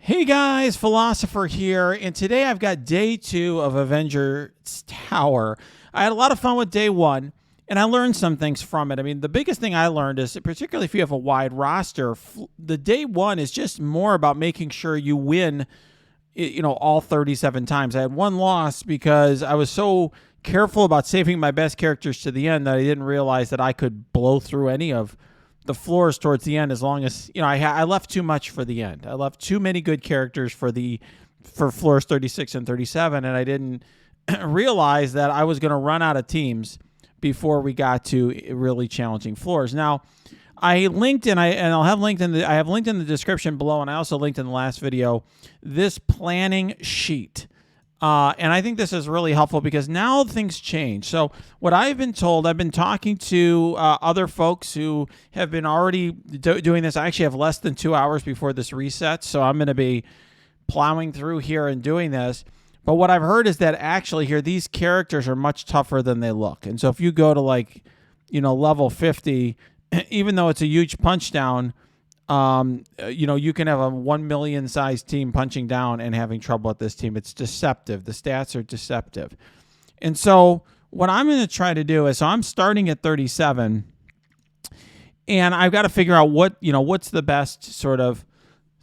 Hey guys, Philosopher here, and today I've got day 2 of Avengers Tower. I had a lot of fun with day 1, and I learned some things from it. I mean, the biggest thing I learned is, particularly if you have a wide roster, the day 1 is just more about making sure you win, all 37 times. I had one loss because I was so careful about saving my best characters to the end that I didn't realize that I could blow through any of the floors towards the end, as long as I left too much for the end. I left too many good characters for floors 36 and 37, and I didn't realize that I was going to run out of teams before we got to really challenging floors. Now, I linked I have linked in the description below, and I also linked in the last video this planning sheet. And I think this is really helpful because now things change. So what I've been told, I've been talking to other folks who have been already doing this. I actually have less than 2 hours before this resets, so I'm going to be plowing through here and doing this. But what I've heard is that actually here, these characters are much tougher than they look. And so if you go to level 50, even though it's a huge punch down, you can have a 1 million size team punching down and having trouble with this team. It's deceptive. The stats are deceptive. And so what I'm going to try to do is, so I'm starting at 37, and I've got to figure out what's the best sort of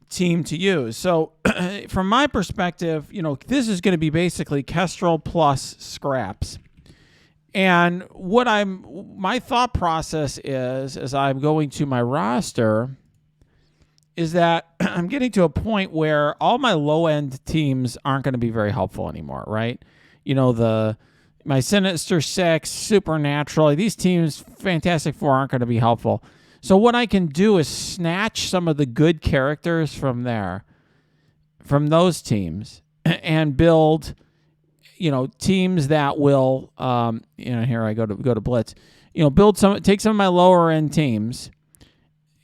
team to use. So from my perspective, this is going to be basically Kestrel plus Scraps. And my thought process is, as I'm going to my roster, is that I'm getting to a point where all my low-end teams aren't going to be very helpful anymore, right? My Sinister Six, Supernatural, these teams, Fantastic Four, aren't going to be helpful. So what I can do is snatch some of the good characters from those teams, and build, teams that will, here I go to Blitz, take some of my lower-end teams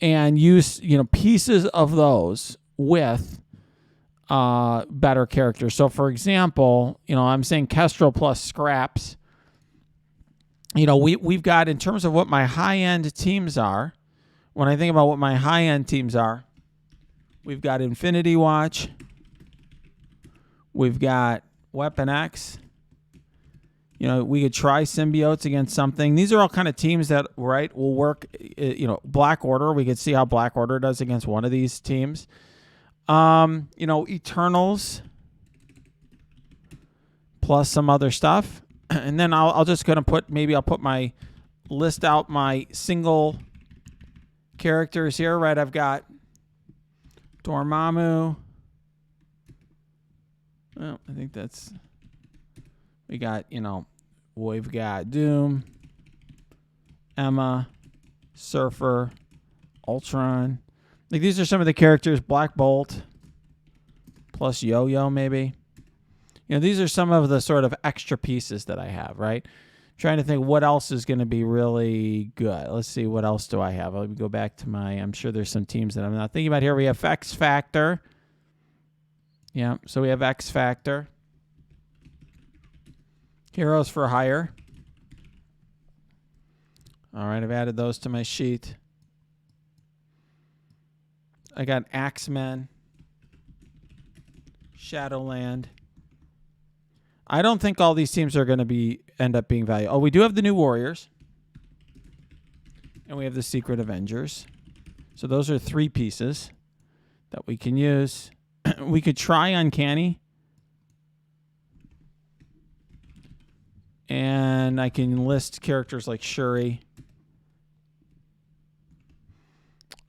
and use pieces of those with better characters. So for example, I'm saying Kestrel plus Scraps. We've got, in terms of what my high-end teams are, when I think about what my high-end teams are, we've got Infinity Watch, we've got Weapon X. We could try symbiotes against something. These are all kind of teams that, right, will work. Black Order. We could see how Black Order does against one of these teams. Eternals plus some other stuff, and then I'll just gonna put my list out my single characters here. Right, I've got Dormammu. Well, I think that's. We've got Doom, Emma, Surfer, Ultron. These are some of the characters. Black Bolt plus Yo-Yo, maybe. These are some of the sort of extra pieces that I have, right? Trying to think what else is going to be really good. Let's see, what else do I have? Let me go back to I'm sure there's some teams that I'm not thinking about here. We have X Factor. Yeah, so we have X Factor. Heroes for Hire. All right, I've added those to my sheet. I got Axemen, Shadowland. I don't think all these teams are going to end up being valuable. Oh, we do have the new Warriors. And we have the Secret Avengers. So those are 3 pieces that we can use. We could try Uncanny. And I can list characters like Shuri,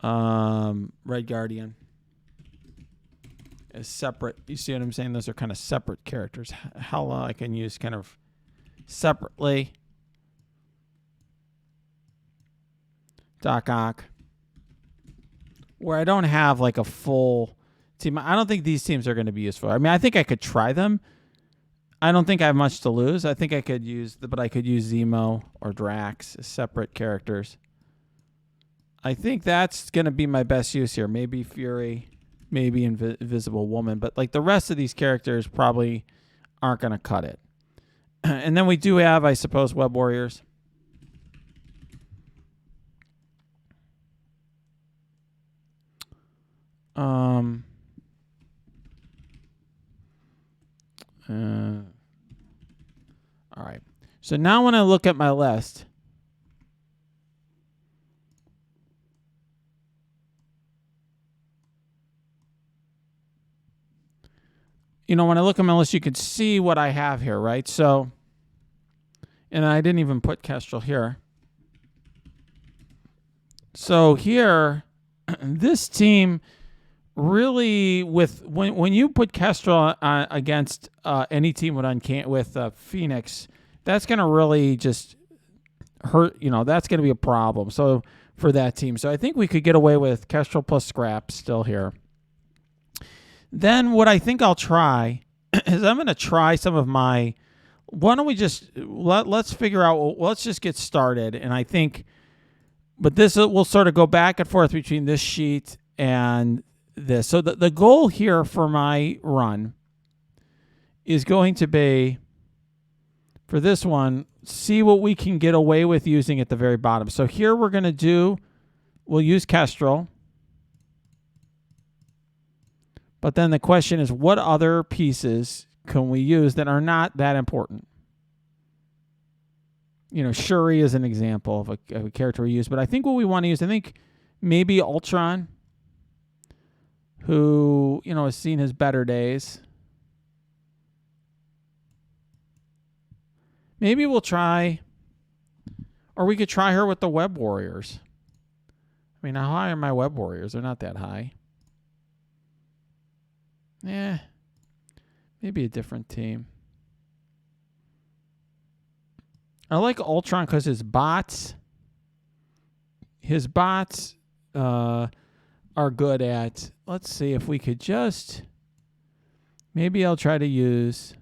Red Guardian, as separate. You see what I'm saying? Those are kind of separate characters. Hela I can use kind of separately. Doc Ock. Where I don't have like a full team. I don't think these teams are going to be useful. I mean, I think I could try them. I don't think I have much to lose. I think I could use Zemo or Drax as separate characters. I think that's going to be my best use here. Maybe Fury, maybe Invisible Woman, but the rest of these characters probably aren't going to cut it. And then we do have, I suppose, Web Warriors. So now when I look at my list, you know, when I look at my list, you can see what I have here, right? So, and I didn't even put Kestrel here. So here, this team really, with when you put Kestrel against any team with Phoenix, that's going to really just hurt. You know, that's going to be a problem. So for that team, so I think we could get away with Kestrel plus Scrap still here. Then what I think I'll try is I'm going to try some of my. Why don't we just let's figure out? Let's just get started, and I think. But this will sort of go back and forth between this sheet and this. So the goal here for my run is going to be, for this one, see what we can get away with using at the very bottom. So here we'll use Kestrel. But then the question is, what other pieces can we use that are not that important? You know, Shuri is an example of a character we use. But I think what we want to use, I think maybe Ultron, who, you know, has seen his better days. Maybe we'll try, or we could try her with the Web Warriors. I mean, how high are my Web Warriors? They're not that high. Yeah, maybe a different team. I like Ultron because his bots are good at, let's see if we could just, maybe I'll try to use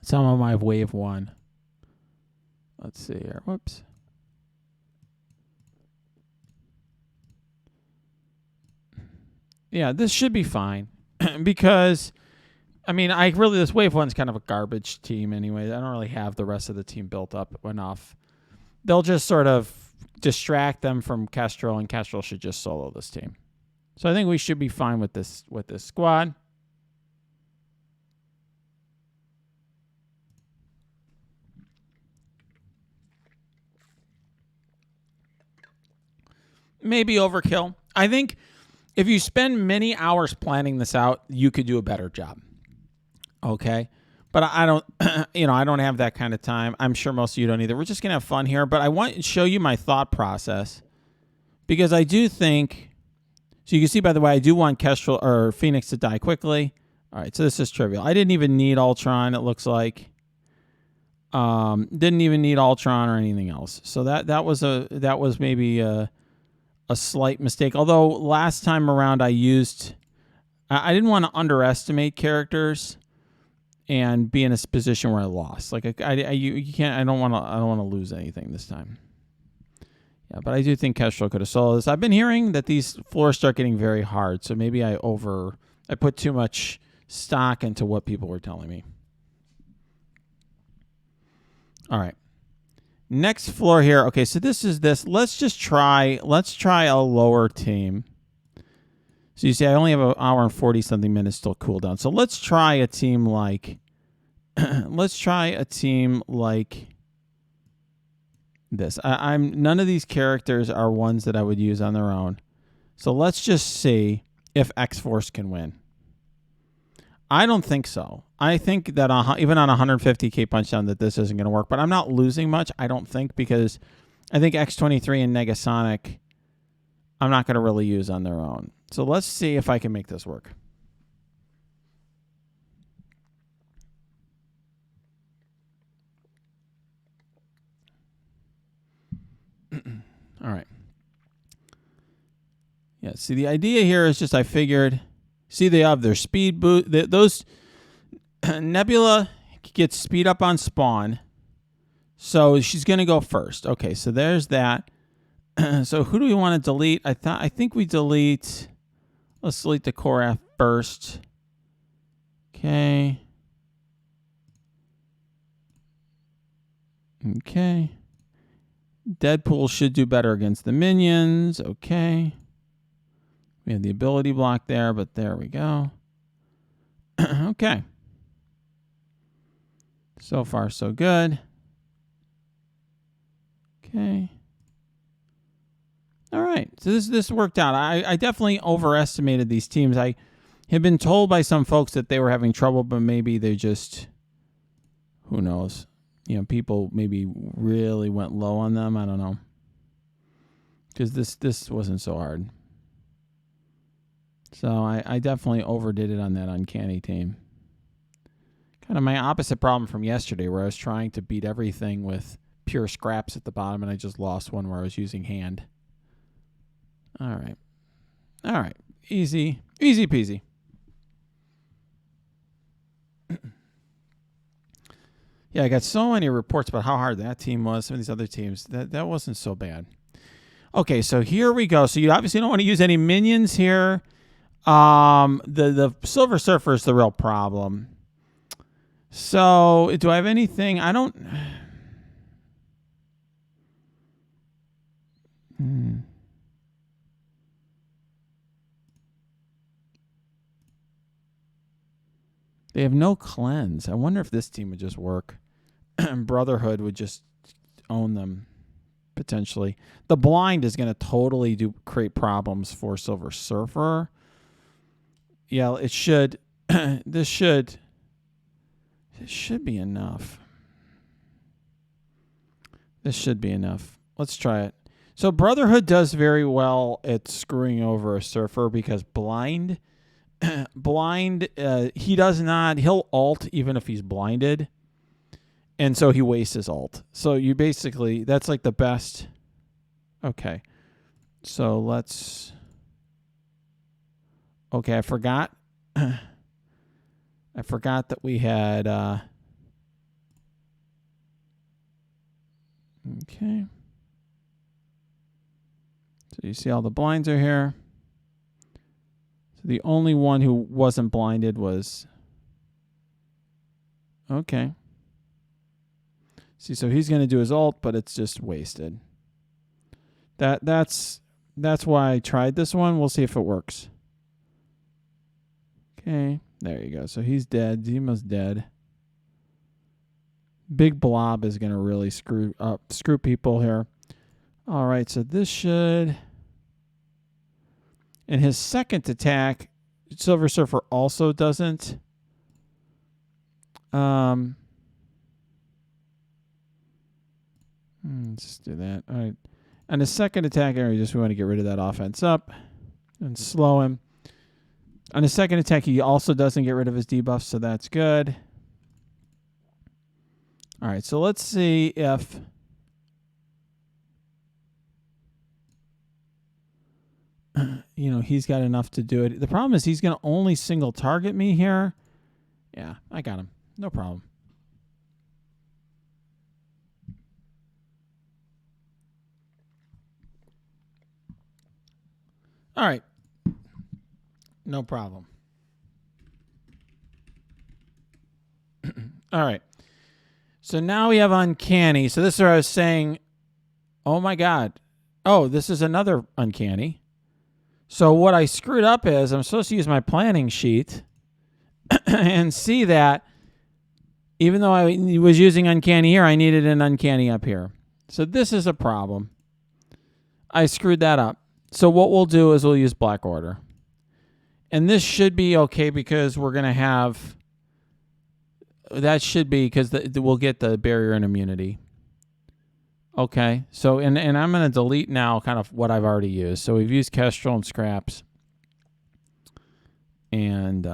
some of my wave 1. Let's see here. Whoops. Yeah, this should be fine because, I mean, this wave 1's kind of a garbage team anyway. I don't really have the rest of the team built up enough. They'll just sort of distract them from Kestrel, and Kestrel should just solo this team. So I think we should be fine with this squad. Maybe overkill. I think if you spend many hours planning this out, you could do a better job. Okay. But I don't, I don't have that kind of time. I'm sure most of you don't either. We're just going to have fun here. But I want to show you my thought process because I do think, so you can see, by the way, I do want Kestrel or Phoenix to die quickly. All right. So this is trivial. I didn't even need Ultron, it looks like. Didn't even need Ultron or anything else. So that was maybe a slight mistake. Although last time around I didn't want to underestimate characters and be in a position where I lost. Like you can't. I don't want to lose anything this time. Yeah, but I do think Kestrel could have soloed this. I've been hearing that these floors start getting very hard, so maybe I put too much stock into what people were telling me. All right. Next floor here. Okay, so this is this. Let's try a lower team. So you see, I only have an hour and 40-something minutes till cooldown. So let's try a team like, this. None of these characters are ones that I would use on their own. So let's just see if X-Force can win. I don't think so. I think that even on 150k punchdown that this isn't going to work. But I'm not losing much, I don't think, because I think X-23 and Negasonic I'm not going to really use on their own. So let's see if I can make this work. All right. Yeah, see, the idea here is just I figured, see, they have their speed boost. Those Nebula gets speed up on spawn, so she's going to go first. Okay, so there's that. So who do we want to delete? I think we delete. Let's delete the Korath first. Okay. Okay. Deadpool should do better against the minions. Okay. We have the ability block there, but there we go. Okay. So far, so good. Okay. All right. So this worked out. I definitely overestimated these teams. I had been told by some folks that they were having trouble, but maybe they just, who knows? People maybe really went low on them. I don't know. Because this wasn't so hard. So I definitely overdid it on that uncanny team. Kind of my opposite problem from yesterday, where I was trying to beat everything with pure scraps at the bottom, and I just lost one where I was using hand. All right. Easy peasy. Yeah, I got so many reports about how hard that team was. Some of these other teams, that wasn't so bad. Okay, so here we go. So you obviously don't want to use any minions here. The Silver Surfer is the real problem. So do I have anything? I don't. They have no cleanse. I wonder if this team would just work. Brotherhood would just own them, potentially. The blind is going to totally create problems for Silver Surfer. Yeah, it should. It should be enough. This should be enough. Let's try it. So Brotherhood does very well at screwing over a Surfer because blind, he does not. He'll ult even if he's blinded. And so he wastes his ult. So you basically, that's like the best. Okay. So let's. Okay, I forgot. I forgot that we had. Okay. So you see all the blinds are here. So the only one who wasn't blinded was. Okay. See, so he's going to do his ult, but it's just wasted. That's why I tried this one. We'll see if it works. Okay, there you go. So he's dead. Zima's dead. Big Blob is going to really screw people here. All right, so this should. And his second attack, Silver Surfer also doesn't. Let's do that. All right. And his second attack area, we want to get rid of that offense up and slow him. On his second attack, he also doesn't get rid of his debuffs, so that's good. All right, so let's see if he's got enough to do it. The problem is he's going to only single target me here. Yeah, I got him. No problem. All right. No problem. All right. So now we have Uncanny. So this is where I was saying, oh my God. Oh, this is another Uncanny. So what I screwed up is I'm supposed to use my planning sheet and see that even though I was using Uncanny here, I needed an Uncanny up here. So this is a problem. I screwed that up. So what we'll do is we'll use Black Order. And this should be okay because we're going to have... That should be because we'll get the barrier and immunity. Okay. So, and I'm going to delete now kind of what I've already used. So we've used Kestrel and Scraps. And,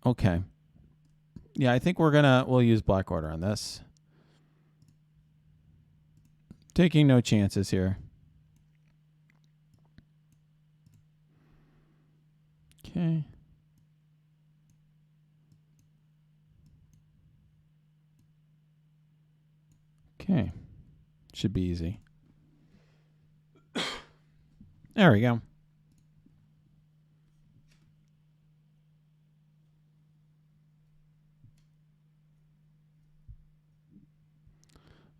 okay. Yeah, I think we'll use Black Order on this. Taking no chances here. Okay. Okay. Should be easy. There we go.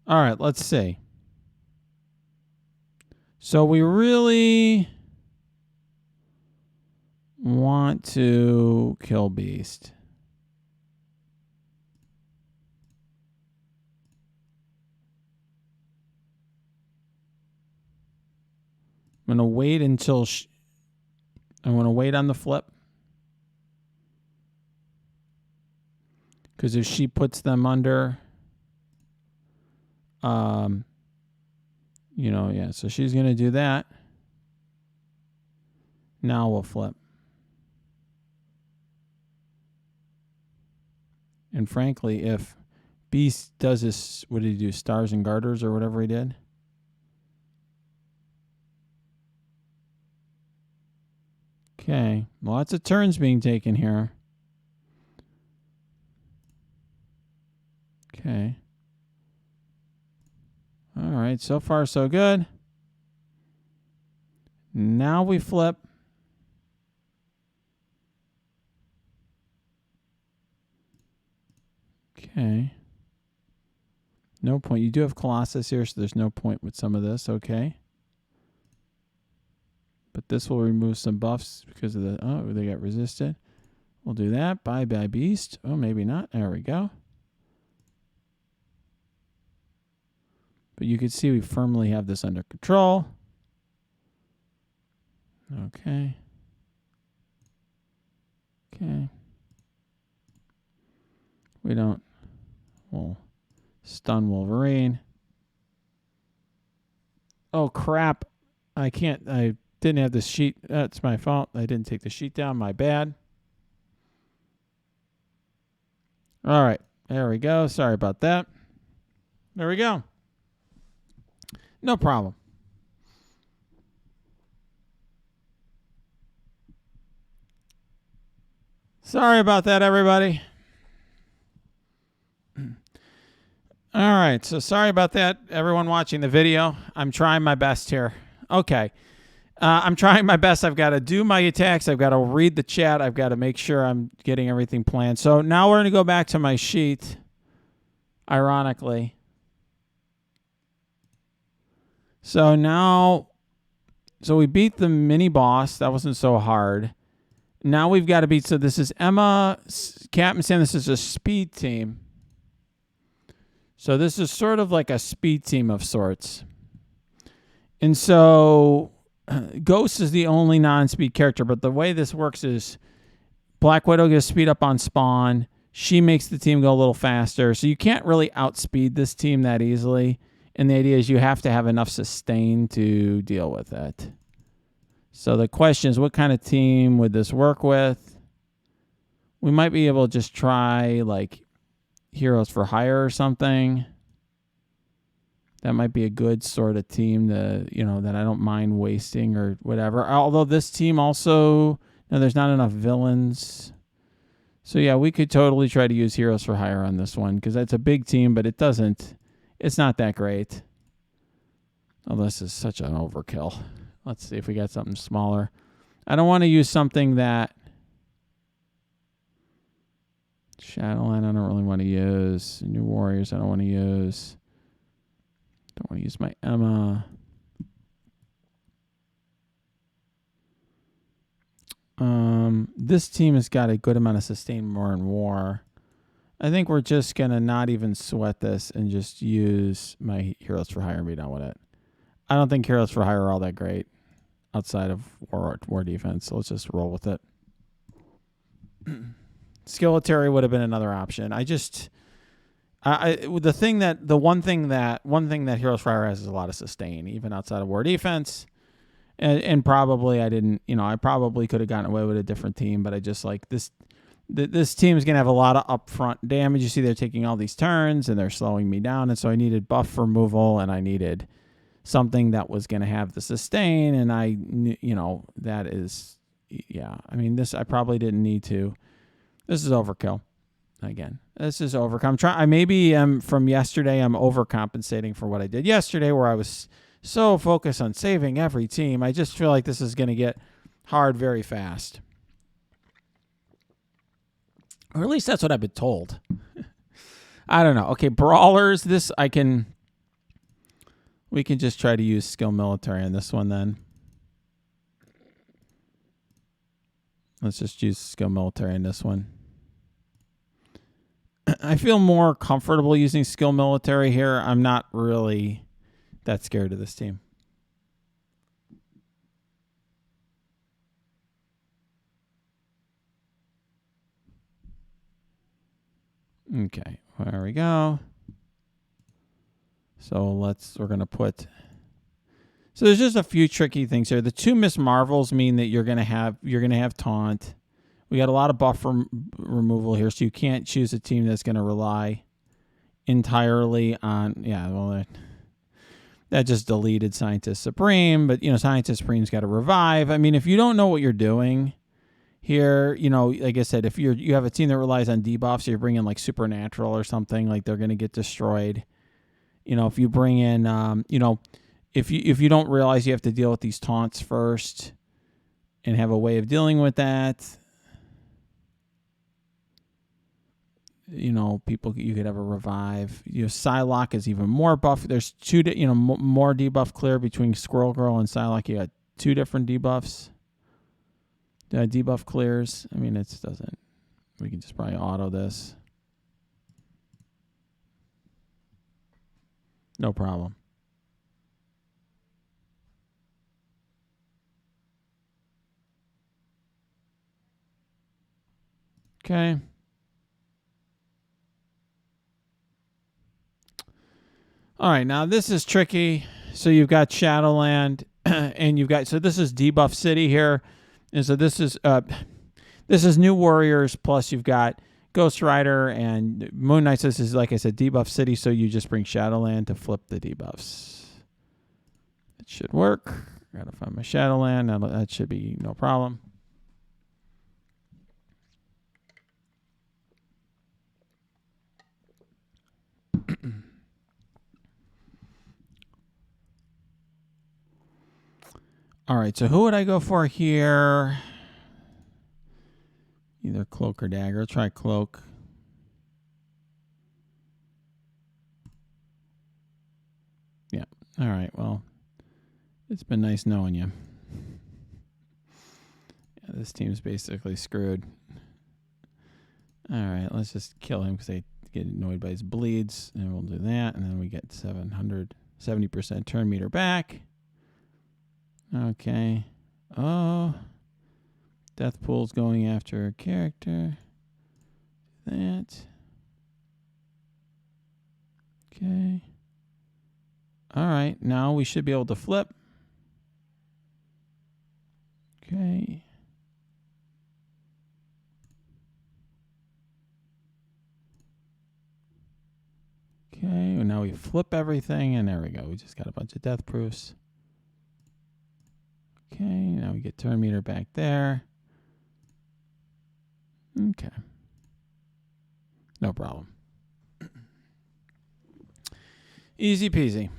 All right, let's see. So we really want to kill Beast. I'm going to wait until I want to wait on the flip. Because if she puts them under, you know, yeah, so she's going to do that. Now we'll flip. And frankly, if Beast does this, what did he do? Stars and garters or whatever he did? Okay, lots of turns being taken here. Okay. All right, so far so good. Now we flip. Okay. No point. You do have Colossus here, so there's no point with some of this. Okay. But this will remove some buffs because of the... Oh, they got resisted. We'll do that. Bye-bye, Beast. Oh, maybe not. There we go. But you can see we firmly have this under control. Okay. Okay. We don't... We'll stun Wolverine. Oh, crap. I can't... I didn't have the sheet. That's my fault. I didn't take the sheet down. My bad. All right. There we go. Sorry about that. There we go. No problem. Sorry about that, everybody. All right. So sorry about that, everyone watching the video. I'm trying my best here. Okay. I'm trying my best. I've got to do my attacks. I've got to read the chat. I've got to make sure I'm getting everything planned. So now we're going to go back to my sheet, ironically. So now, so we beat the mini boss. That wasn't so hard. Now we've got to beat, so this is Emma, Captain Sam. This is a speed team. So this is sort of like a speed team of sorts. And so Ghost is the only non-speed character, but the way this works is Black Widow gets speed up on spawn. She makes the team go a little faster. So you can't really outspeed this team that easily. And the idea is you have to have enough sustain to deal with it. So the question is, what kind of team would this work with? We might be able to just try like Heroes for Hire or something. That might be a good sort of team that, you know, that I don't mind wasting or whatever. Although this team also, no, there's not enough villains. So yeah, we could totally try to use Heroes for Hire on this one because that's a big team, but it's not that great. Oh, this is such an overkill. Let's see if we got something smaller. I don't want to use something that Shadowland I don't really want to use. New Warriors I don't want to use. Don't want to use my Emma. This team has got a good amount of sustain more in war. I think we're just going to not even sweat this and just use my Heroes for Hire and be done with it. I don't think Heroes for Hire are all that great outside of war defense, so let's just roll with it. Skilletary would have been another option. The one thing that Heroes for Hire has is a lot of sustain, even outside of war defense. And probably I probably could have gotten away with a different team, but I just like this. This team is going to have a lot of upfront damage. You see they're taking all these turns and they're slowing me down. And so I needed buff removal and I needed something that was going to have the sustain. And that is, yeah. I mean, this I probably didn't need to. This is overkill. Again, this is overcome. From yesterday, I'm overcompensating for what I did yesterday where I was so focused on saving every team. I just feel like this is going to get hard very fast. Or at least that's what I've been told. I don't know. Okay, Brawlers, we can just try to use skill military on this one then. Let's just use skill military on this one. I feel more comfortable using skill military here. I'm not really that scared of this team. Okay, there we go. So we're going to put... So there's just a few tricky things here. The 2 Miss Marvels mean that you're gonna have taunt. We got a lot of buff removal here, so you can't choose a team that's gonna rely entirely on that just deleted Scientist Supreme. But Scientist Supreme's got to revive. I mean, if you don't know what you're doing here, like I said, if you have a team that relies on debuffs, so you're bringing like Supernatural or something, like they're gonna get destroyed. If you bring in If you don't realize you have to deal with these taunts first and have a way of dealing with that, people, you could have a revive. Psylocke is even more buff. There's more debuff clear between Squirrel Girl and Psylocke. You got 2 different debuffs. Debuff clears. I mean, it doesn't. We can just probably auto this. No problem. Okay. All right, now this is tricky. So you've got Shadowland, and so this is Debuff City here, and so this is New Warriors plus you've got Ghost Rider and Moon Knight. This is, like I said, Debuff City. So you just bring Shadowland to flip the debuffs. It should work. Gotta find my Shadowland. That should be no problem. All right, so who would I go for here? Either Cloak or Dagger. Try Cloak. Yeah. All right, well, it's been nice knowing you. Yeah, this team's basically screwed. All right, let's just kill him because I get annoyed by his bleeds. And we'll do that, and then we get 70% turn meter back. Okay. Oh. Deathpool's going after a character. That. Okay. All right. Now we should be able to flip. Okay. Okay. And now we flip everything, and there we go. We just got a bunch of death proofs. Okay, now we get turn meter back there. Okay. No problem. Easy peasy.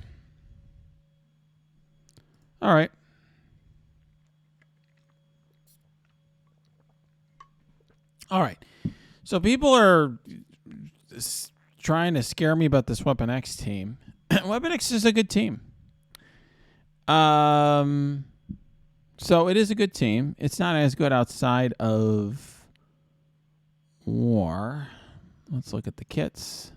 All right. All right. So people are trying to scare me about this Weapon X team. Weapon X is a good team. So it is a good team. It's not as good outside of war. Let's look at the kits.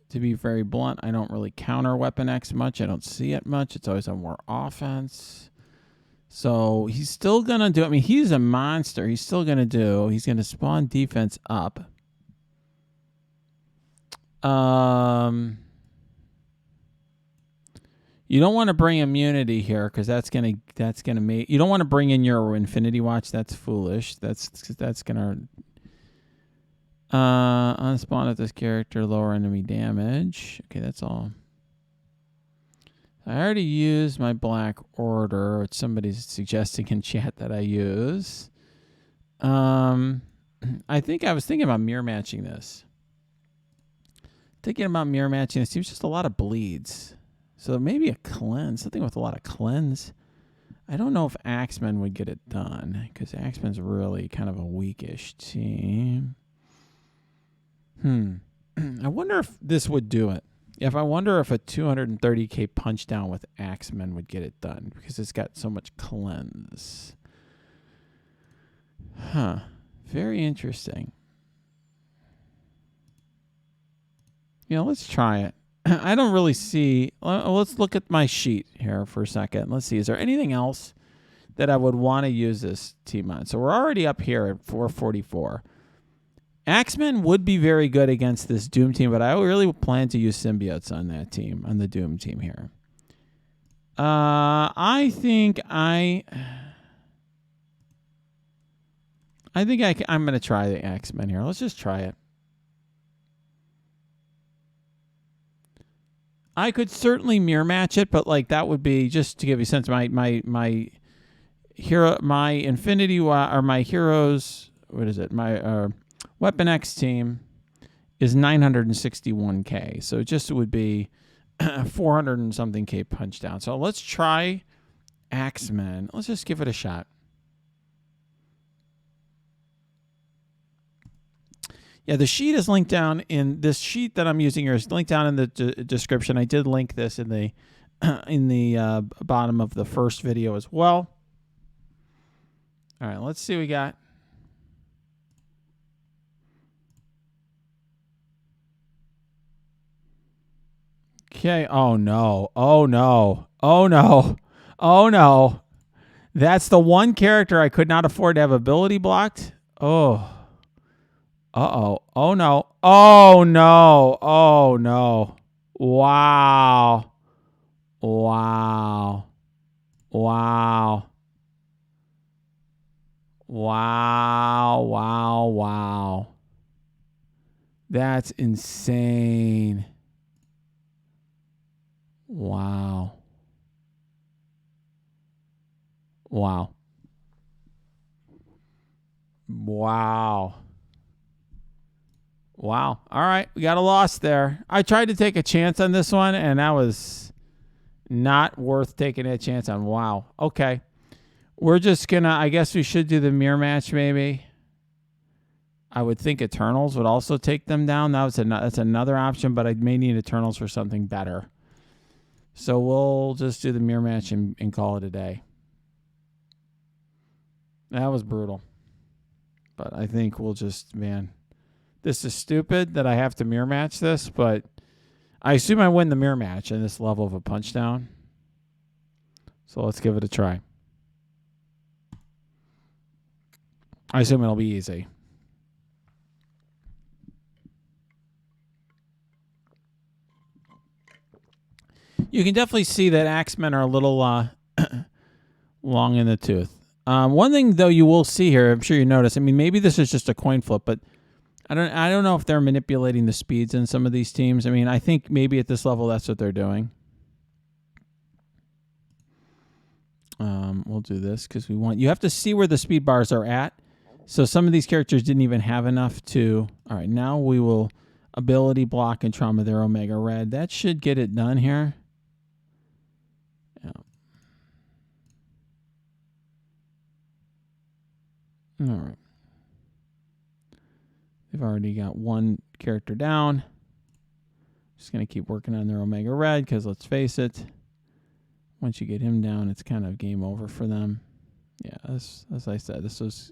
To be very blunt, I don't really counter Weapon X much. I don't see it much. It's always on war offense. So he's still going to do... I mean, he's a monster. He's still going to do... He's going to spawn defense up. You don't want to bring immunity here because that's gonna make... You don't want to bring in your Infinity Watch. That's foolish. That's gonna unspawn at this character, lower enemy damage. Okay, that's all. I already used my Black Order, which somebody's suggesting in chat that I use. I was thinking about mirror matching this. Seems just a lot of bleeds. So maybe a cleanse, something with a lot of cleanse. I don't know if Axemen would get it done because Axemen's really kind of a weakish team. I wonder if this would do it. I wonder if a 230k punch down with Axemen would get it done because it's got so much cleanse. Huh. Very interesting. Let's try it. I don't really see... Let's look at my sheet here for a second. Let's see. Is there anything else that I would want to use this team on? So we're already up here at 444. Axemen would be very good against this Doom team, but I really plan to use symbiotes on that team, on the Doom team here. I think I'm going to try the Axemen here. Let's just try it. I could certainly mirror match it, but like that would be, just to give you a sense, my Infinity or my heroes, what is it? My Weapon X team is 961K. So it just would be 400 and something K punch down. So let's try Axemen. Let's just give it a shot. Yeah, the sheet is linked down in this sheet that I'm using here is linked down in the description. I did link this in the bottom of the first video as well. All right, let's see what we got. Okay. Oh no. Oh no. Oh no. Oh no. That's the one character I could not afford to have ability blocked. Oh. Uh-oh. Oh, no. Oh, no. Oh, no. Wow. Wow. Wow. Wow. Wow. Wow. That's insane. Wow. Wow. Wow. Wow. All right. We got a loss there. I tried to take a chance on this one, and that was not worth taking a chance on. Wow. Okay. We're just going to, I guess we should do the mirror match maybe. I would think Eternals would also take them down. That's another option, but I may need Eternals for something better. So we'll just do the mirror match and call it a day. That was brutal. But I think we'll just, man, this is stupid that I have to mirror match this, but I assume I win the mirror match in this level of a punch down. So let's give it a try. I assume it'll be easy. You can definitely see that Axemen are a little long in the tooth. One thing, though, you will see here, I'm sure you notice, I mean, maybe this is just a coin flip, but I don't know if they're manipulating the speeds in some of these teams. I mean, I think maybe at this level that's what they're doing. We'll do this because you have to see where the speed bars are at. So some of these characters didn't even have enough to. All right, now we will ability block and trauma their Omega Red. That should get it done here. Yeah. All right. They've already got one character down. Just going to keep working on their Omega Red because let's face it, once you get him down, it's kind of game over for them. Yeah, as I said, this was...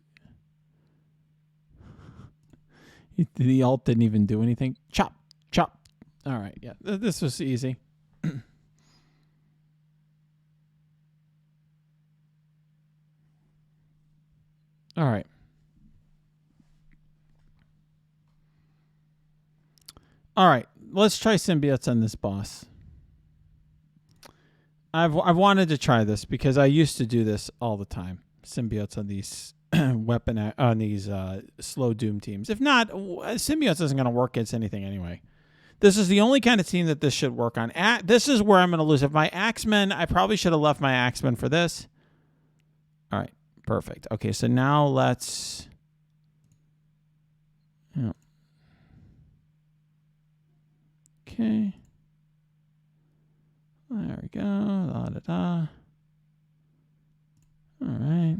The ult didn't even do anything. Chop, chop. All right, yeah, this was easy. All right. All right, let's try symbiotes on this boss. I've wanted to try this because I used to do this all the time. Symbiotes on these slow Doom teams. If not, symbiotes isn't going to work against anything anyway. This is the only kind of team that this should work on. This is where I'm going to lose. If my Axemen, I probably should have left my Axemen for this. All right, perfect. Okay, so now let's... Yeah. Okay. There we go. Da, da, da. All right.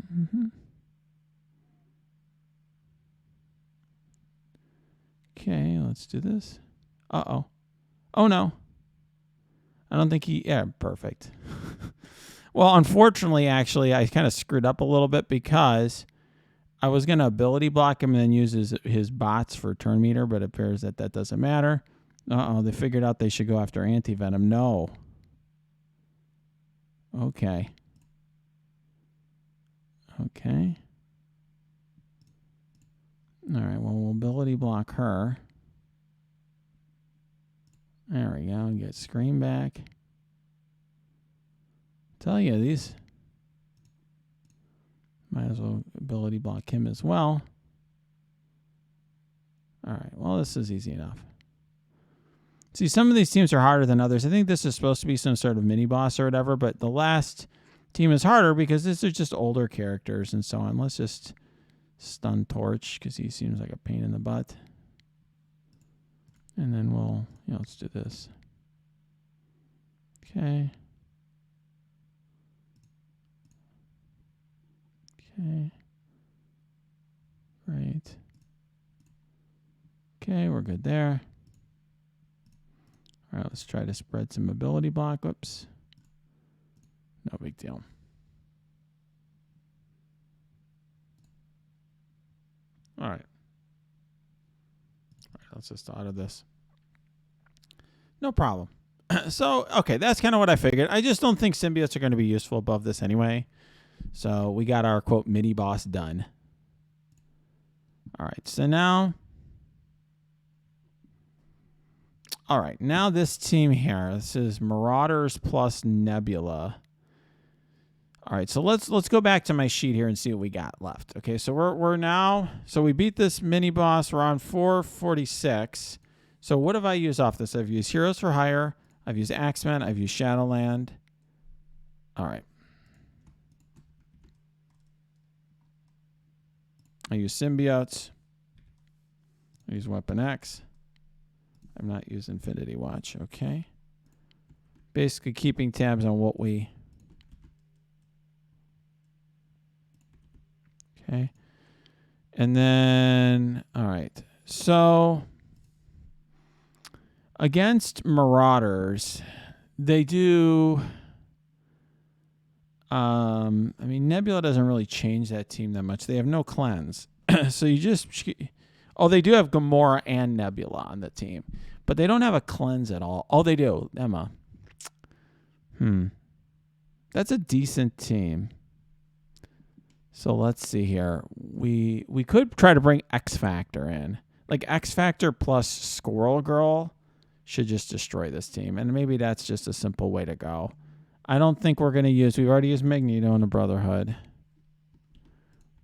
Okay, let's do this. Uh-oh. Oh, no. I don't think he... Yeah, perfect. Well, unfortunately, actually, I kind of screwed up a little bit because I was going to ability block him and then use his bots for turn meter, but it appears that doesn't matter. Uh-oh, they figured out they should go after anti-venom. No. Okay. Okay. All right, well, we'll ability block her. There we go. Get Scream back. Tell you, these... Might as well ability block him as well. All right, well, this is easy enough. See, some of these teams are harder than others. I think this is supposed to be some sort of mini-boss or whatever, but the last team is harder because these are just older characters and so on. Let's just stun Torch because he seems like a pain in the butt. And then we'll, let's do this. Okay. Okay. Great. Okay, we're good there. All right, let's try to spread some ability block. Oops. No big deal. All right. All right, let's just out of this. No problem. So, okay, that's kind of what I figured. I just don't think symbiotes are going to be useful above this anyway. So we got our, quote, mini-boss done. All right, so now... All right, now this team here. This is Marauders plus Nebula. All right, so let's go back to my sheet here and see what we got left. Okay, so we're now... So we beat this mini-boss. We're on 446. So what have I used off this? I've used Heroes for Hire. I've used Axemen. I've used Shadowland. All right. I use Symbiotes. I use Weapon X. I'm not using Infinity Watch. Okay. Basically keeping tabs on what we... Okay. And then, all right. So, against Marauders, they do... I mean, Nebula doesn't really change that team that much. They have no cleanse. So you just... Oh, they do have Gamora and Nebula on the team. But they don't have a cleanse at all. Oh, they do. Emma. That's a decent team. So let's see here. We could try to bring X Factor in. Like X Factor plus Squirrel Girl should just destroy this team. And maybe that's just a simple way to go. I don't think we're going to use... We've already used Magneto in the Brotherhood.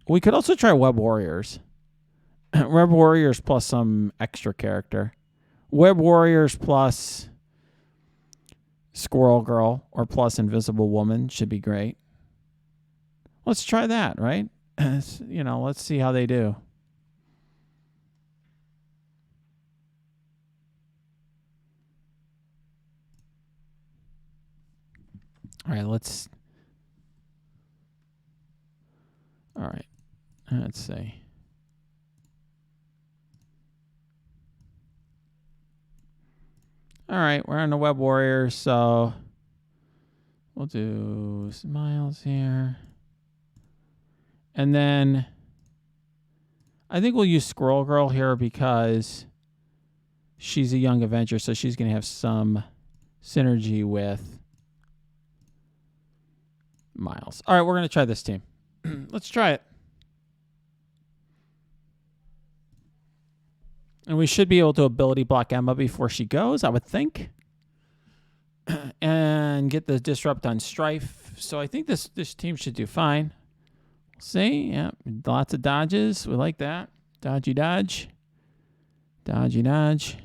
We could also try Web Warriors. Web Warriors plus some extra character. Web Warriors plus Squirrel Girl or plus Invisible Woman should be great. Let's try that, right? Let's see how they do. All right, let's see. All right, we're on the Web Warriors, so we'll do Smiles here. And then I think we'll use Squirrel Girl here because she's a young Avenger, so she's going to have some synergy with Miles. All right, we're going to try this team. Let's try it. And we should be able to ability block Emma before she goes, I would think. And get the disrupt on Strife. So I think this team should do fine. We'll see. Yeah, lots of dodges. We like that. Dodgy dodge. Dodgy dodge.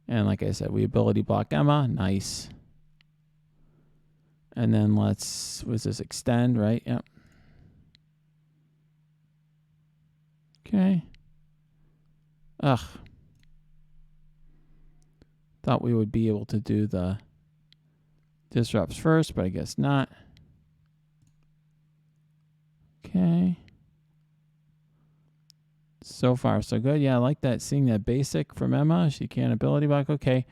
And like I said, we ability block Emma. Nice. And then was this extend, right? Yep. Okay. Ugh. Thought we would be able to do the disrupts first, but I guess not. Okay. So far, so good. Yeah, I like that. Seeing that basic from Emma. She can't ability block. Okay.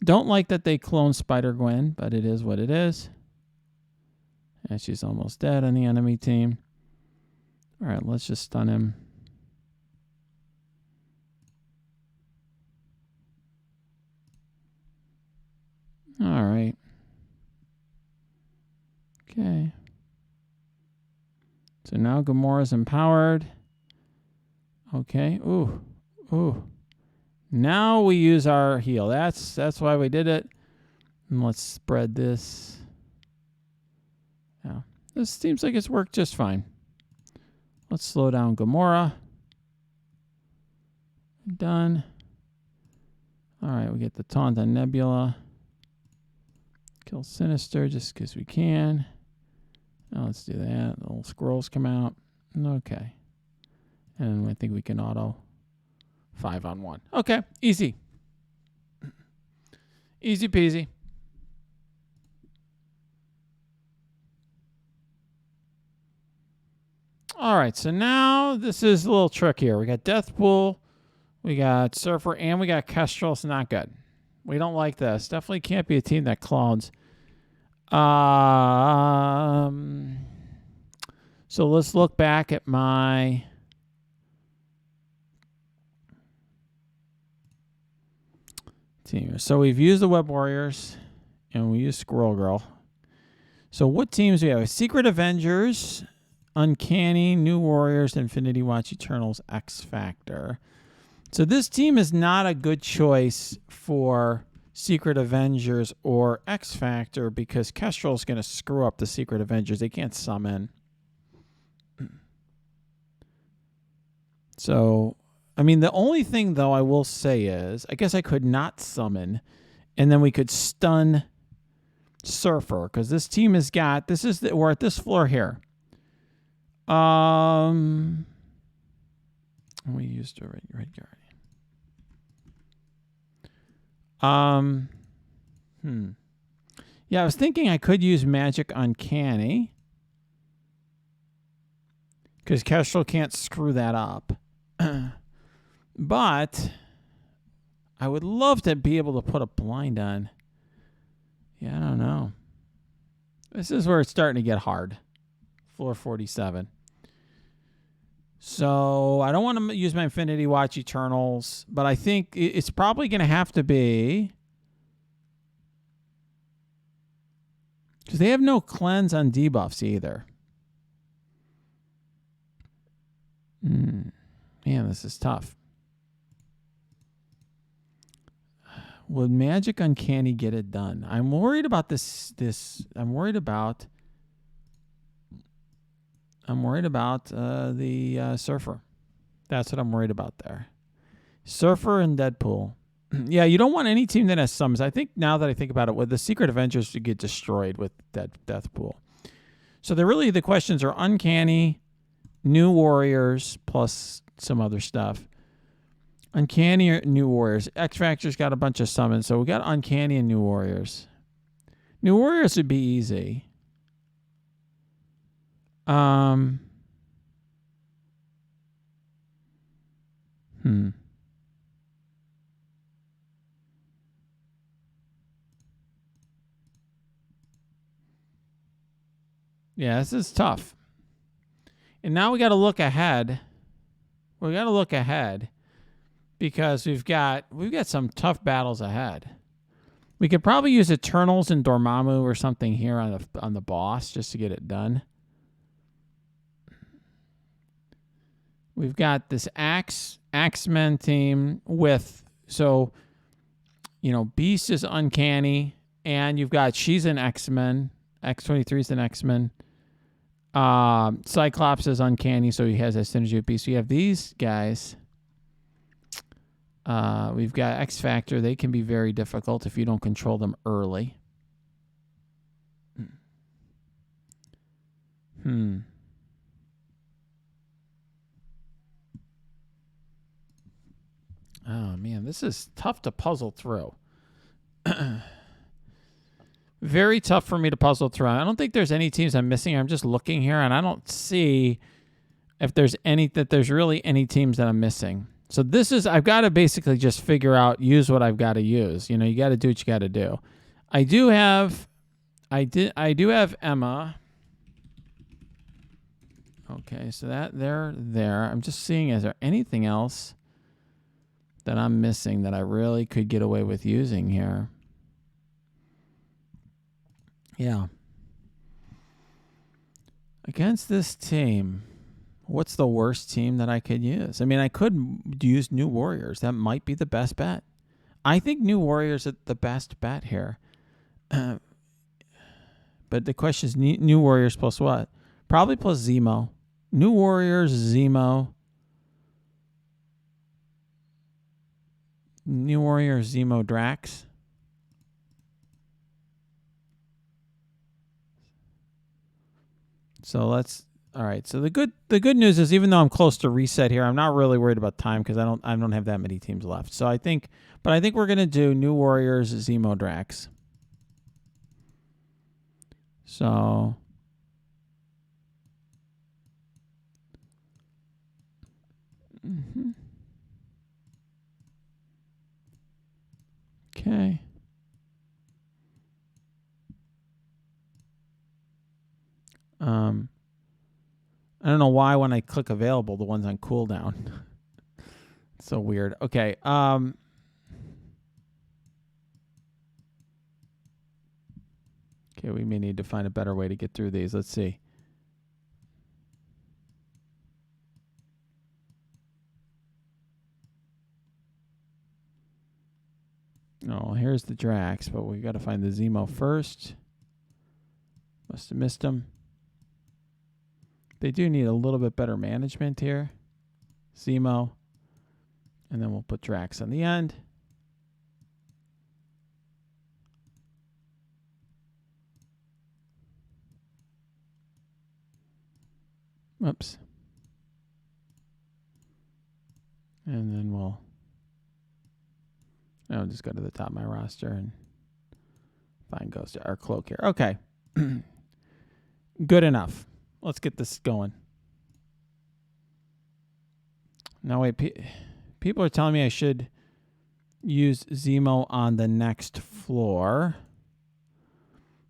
Don't like that they clone Spider-Gwen, but it is what it is. And she's almost dead on the enemy team. All right, let's just stun him. All right. Okay. So now Gamora's empowered. Okay. Ooh. Ooh. Now we use our heal. That's why we did it. And let's spread this. Yeah. This seems like it's worked just fine. Let's slow down Gamora. Done. All right, we get the taunt on Nebula. Kill Sinister just because we can. Now let's do that. The little scrolls come out. Okay. And I think we can auto 5-on-1. Okay, easy. Easy peasy. All right, so now this is a little trick here. We got Deathpool, we got Surfer, and we got Kestrel. It's not good. We don't like this. Definitely can't be a team that clones. So let's look back at my team. So we've used the Web Warriors, and we used Squirrel Girl. So what teams do we have? Secret Avengers, Uncanny, New Warriors, Infinity Watch, Eternals, X Factor. So this team is not a good choice for Secret Avengers or X Factor because Kestrel is going to screw up the Secret Avengers. They can't summon. So, I mean, the only thing, though, I will say is, I guess I could not summon, and then we could stun Surfer, because this team has got, we're at this floor here. We used a Red Guardian. Yeah, I was thinking I could use Magic Uncanny, because Kestrel can't screw that up. But I would love to be able to put a blind on. Yeah, I don't know. This is where it's starting to get hard. Floor 47. So I don't want to use my Infinity Watch Eternals, but I think it's probably going to have to be, because they have no cleanse on debuffs either. Man, this is tough. Would Magic Uncanny get it done? I'm worried about this. I'm worried about the Surfer. That's what I'm worried about there. Surfer and Deadpool. Yeah, you don't want any team that has summons. I think now that I think about it, with the Secret Avengers to get destroyed with Deathpool. So the questions are Uncanny, New Warriors, plus some other stuff. Uncanny or New Warriors. X Factor's got a bunch of summons, so we got Uncanny and New Warriors. New Warriors would be easy. Yeah, this is tough. And now we got to look ahead. Because we've got some tough battles ahead. We could probably use Eternals and Dormammu or something here on the boss just to get it done. We've got this Axemen team with, so, Beast is Uncanny, and you've got, she's an X-Men. X-23 is an X-Men. Cyclops is Uncanny, so he has a synergy with Beast. So you have these guys. We've got X Factor. They can be very difficult if you don't control them early. Oh, man, this is tough to puzzle through. Very tough for me to puzzle through. I don't think there's any teams I'm missing. I'm just looking here, and I don't see if there's really any teams that I'm missing. So I've got to basically just figure out, use what I've got to use. You got to do what you got to do. I do have Emma. Okay, so that there. I'm just seeing, is there anything else that I'm missing that I really could get away with using here? Yeah. Against this team, What's the worst team that I could use? I mean, I could use New Warriors. That might be the best bet. I think New Warriors are the best bet here. But the question is, New Warriors plus what? Probably plus Zemo. New Warriors, Zemo. New Warriors, Zemo, Drax. So let's. All right. So the good news is, even though I'm close to reset here, I'm not really worried about time because I don't have that many teams left. So I think we're gonna do New Warriors, Zemo, Drax. So. Okay. I don't know why when I click available, the one's on cooldown. It's so weird. Okay. Okay, we may need to find a better way to get through these. Let's see. Oh, here's the Drax, but we got to find the Zemo first. Must have missed him. They do need a little bit better management here. Zemo. And then we'll put Drax on the end. Oops. And then I'll just go to the top of my roster and find Ghost or Cloak here. Okay. Good enough. Let's get this going. Now, wait. People are telling me I should use Zemo on the next floor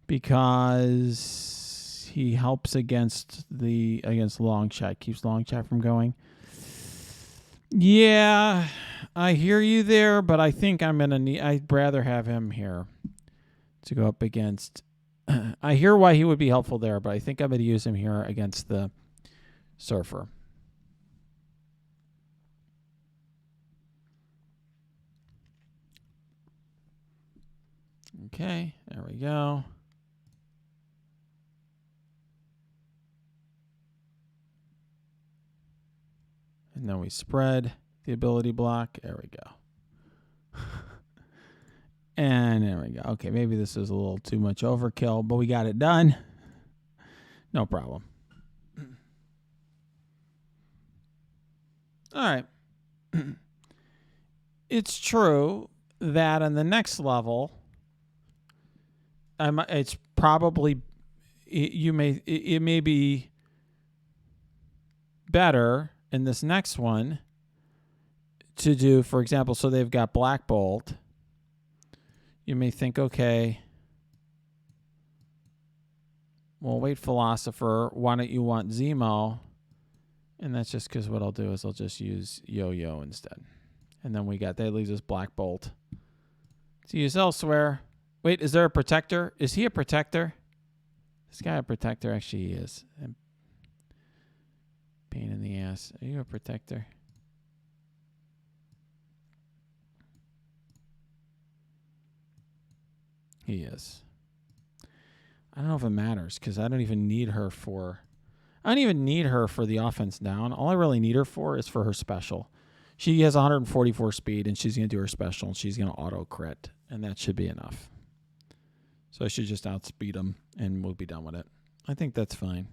because he helps against Longshot. Keeps Longshot from going. Yeah, I hear you there, but I think I'd rather have him here to go up against. I hear why he would be helpful there, but I think I'm going to use him here against the Surfer. Okay, there we go. And then we spread the ability block. There we go. And there we go. Okay, maybe this is a little too much overkill, but we got it done. No problem. All right. It's true that on the next level, it's probably it may be better in this next one to do, for example, so they've got Black Bolt. You may think, okay, well, wait, Philosopher, why don't you want Zemo? And that's just because what I'll do is I'll just use Yo-Yo instead. And then that leaves us Black Bolt to use elsewhere. Wait, is there a protector? Is he a protector? This guy a protector? Actually, he is. Pain in the ass. Are you a protector? He is. I don't know if it matters because I don't even need her for the offense down. All I really need her for is for her special. She has 144 speed, and she's going to do her special, and she's going to auto crit, and that should be enough. So I should just outspeed him, and we'll be done with it. I think that's fine.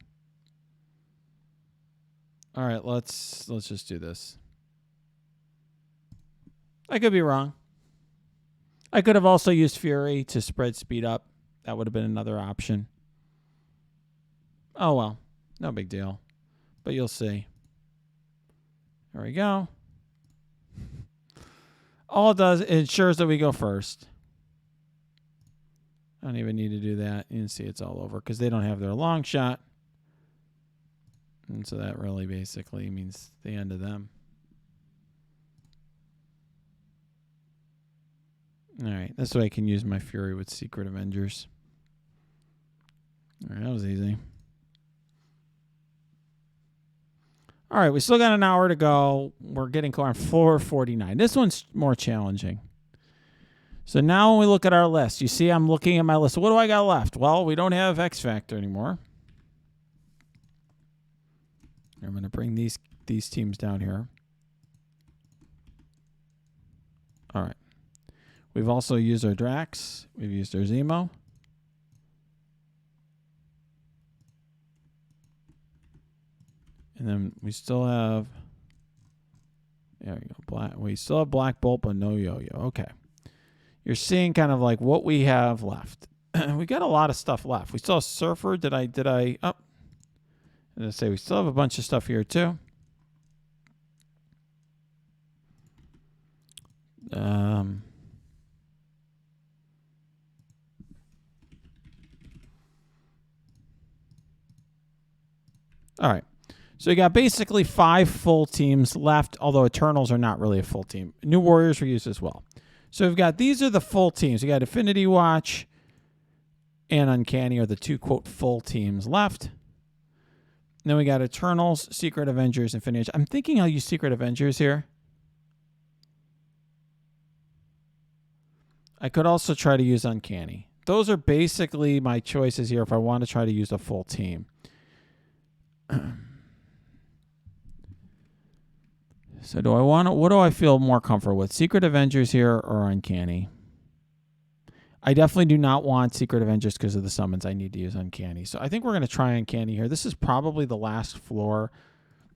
All right, let's just do this. I could be wrong. I could have also used Fury to spread speed up. That would have been another option. Oh, well. No big deal. But you'll see. There we go. All it does, it ensures that we go first. I don't even need to do that. You can see it's all over because they don't have their long shot. And so that really basically means the end of them. All right. This way I can use my Fury with Secret Avengers. All right. That was easy. All right, we still got an hour to go. We're getting on 449. This one's more challenging. So now when we look at our list, you see I'm looking at my list. What do I got left? Well, we don't have X Factor anymore. I'm going to bring these teams down here. All right. We've also used our Drax. We've used our Zemo. And then we still have, there we go, we still have Black Bolt, but no Yo-Yo. Okay. You're seeing kind of like what we have left. We got a lot of stuff left. We still have Surfer. Did I, oh, I'm going to say we still have a bunch of stuff here too. All right. So you got basically 5 full teams left, although Eternals are not really a full team. New Warriors were used as well. So we've got, these are the full teams. We got Infinity Watch and Uncanny are the 2, quote, full teams left. And then we got Eternals, Secret Avengers, Infinity Watch. I'm thinking I'll use Secret Avengers here. I could also try to use Uncanny. Those are basically my choices here if I want to try to use a full team. So do I want to, what do I feel more comfortable with? Secret Avengers here or Uncanny? I definitely do not want Secret Avengers because of the summons. I need to use Uncanny. So I think we're going to try Uncanny here. This is probably the last floor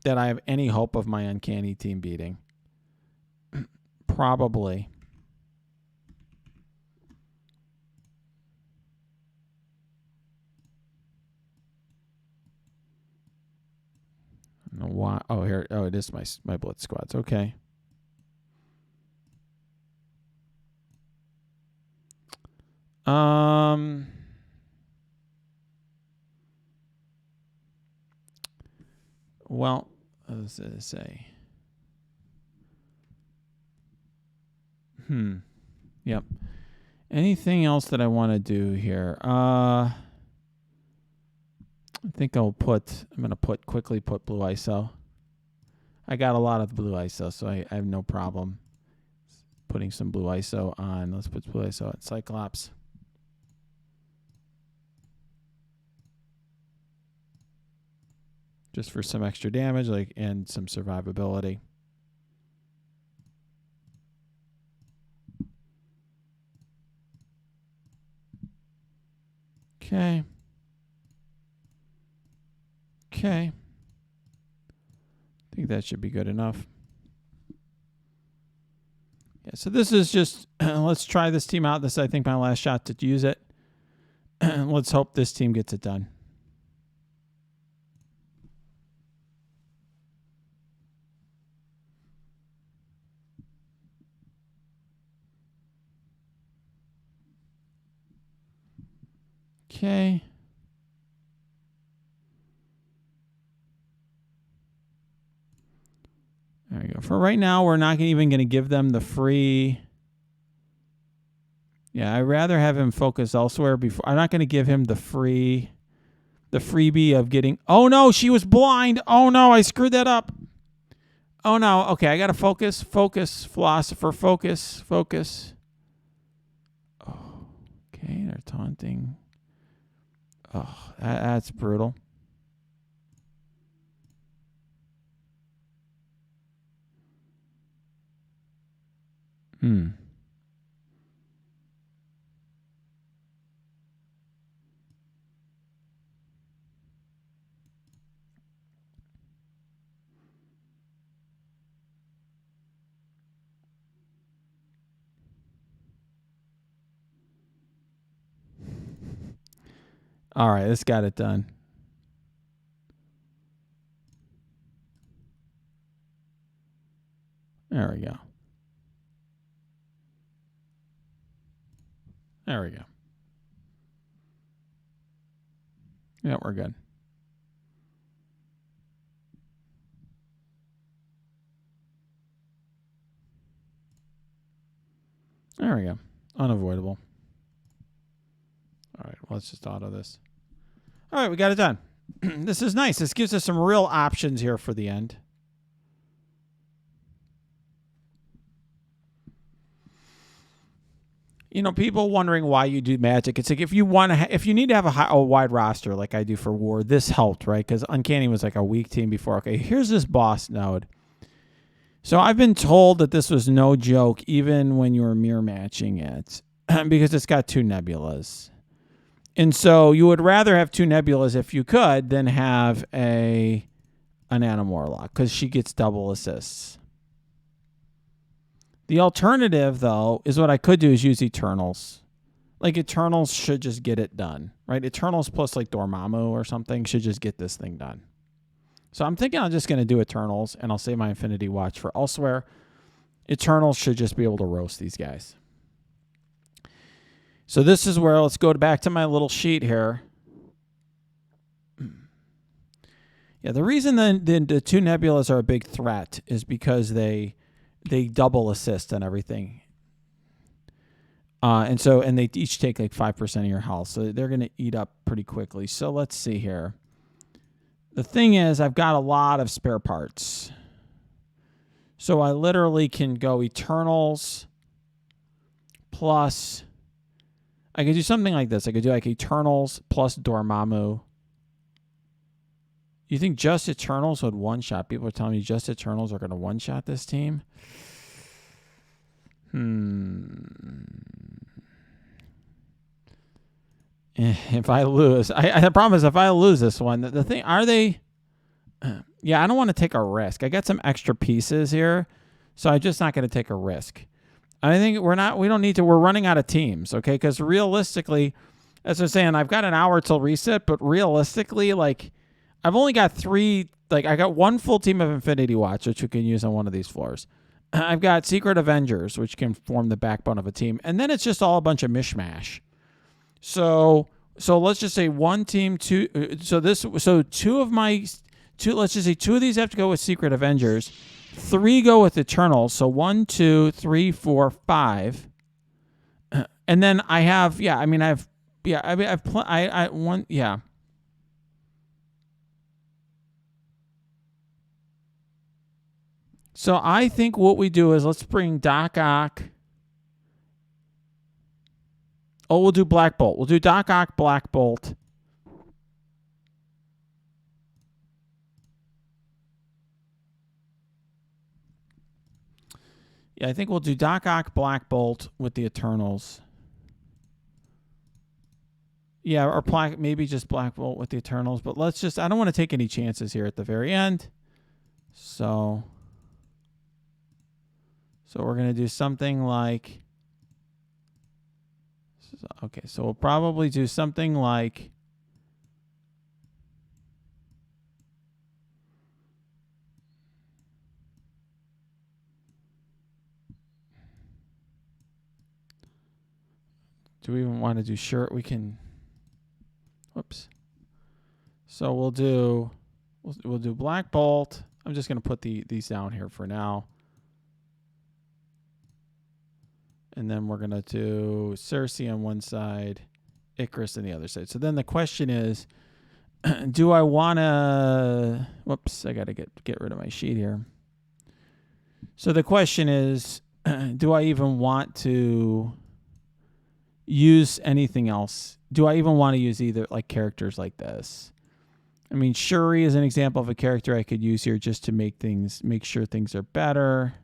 that I have any hope of my Uncanny team beating. Probably. I don't know why. Oh, here. Oh, it is my Blitz squads. Okay. Well, what does it say? Yep. Anything else that I want to do here? I think I'm going to quickly put Blue ISO. I got a lot of Blue ISO, so I have no problem putting some Blue ISO on. Let's put Blue ISO on Cyclops. Just for some extra damage, and some survivability. Okay. Okay. I think that should be good enough. Yeah, so this is just, let's try this team out. This is, I think, my last shot to use it. Let's hope this team gets it done. Okay. There we go. For right now, we're not even going to give them the free. Yeah, I'd rather have him focus elsewhere before. I'm not going to give him the freebie of getting. Oh no, she was blind. Oh no, I screwed that up. Oh no. Okay, I got to focus. Focus, philosopher. Focus. Oh, okay, they're taunting. Oh, that's brutal. All right, this got it done. There we go. There we go. Yeah, we're good. There we go. Unavoidable. All right, well, let's just auto this. All right, we got it done. This is nice. This gives us some real options here for the end. People wondering why you do Magic. It's like if you want to, if you need to have a wide roster like I do for War, this helped, right? Because Uncanny was like a weak team before. Okay, here's this boss node. So I've been told that this was no joke, even when you were mirror matching it, because it's got 2 nebulas. And so you would rather have 2 nebulas if you could than have an Animorlock, because she gets double assists. The alternative, though, is what I could do is use Eternals. Like, Eternals should just get it done, right? Eternals plus, like, Dormammu or something should just get this thing done. So I'm thinking I'm just going to do Eternals, and I'll save my Infinity Watch for elsewhere. Eternals should just be able to roast these guys. So this is where, let's go back to my little sheet here. Yeah, the reason the 2 nebulas are a big threat is because they double assist and everything. And they each take like 5% of your health. So they're going to eat up pretty quickly. So let's see here. The thing is, I've got a lot of spare parts. So I literally can go Eternals plus, I could do something like this. I could do like Eternals plus Dormammu. You think just Eternals would one-shot? People are telling me just Eternals are going to one-shot this team. If I lose, I promise if I lose this one, the thing, are they... Yeah, I don't want to take a risk. I got some extra pieces here, so I'm just not going to take a risk. I think we don't need to, we're running out of teams, okay? Because realistically, as I'm saying, I've got an hour till reset, but realistically, like, I've only got 3, like, I got 1 full team of Infinity Watch, which we can use on one of these floors. I've got Secret Avengers, which can form the backbone of a team. And then it's just all a bunch of mishmash. So let's just say 1 team, 2. So 2 of my 2. Let's just say 2 of these have to go with Secret Avengers. 3 go with Eternals. So 1, 2, 3, 4, 5. And then I have, one, yeah. So I think what we do is let's bring Doc Ock. Oh, we'll do Black Bolt. We'll do Doc Ock, Black Bolt. Yeah, I think we'll do Doc Ock, Black Bolt with the Eternals. Yeah, or maybe just Black Bolt with the Eternals. But let's just, I don't want to take any chances here at the very end. So we're going to do something like, okay, so we'll probably do something like, do we even want to do shirt? We can, whoops. So we'll do Black Bolt. I'm just going to put these down here for now. And then we're going to do Cersei on one side, Icarus on the other side. So then the question is, do I want to... Whoops, I got to get rid of my sheet here. So the question is, do I even want to use anything else? Do I even want to use either like characters like this? I mean, Shuri is an example of a character I could use here just to make sure things are better.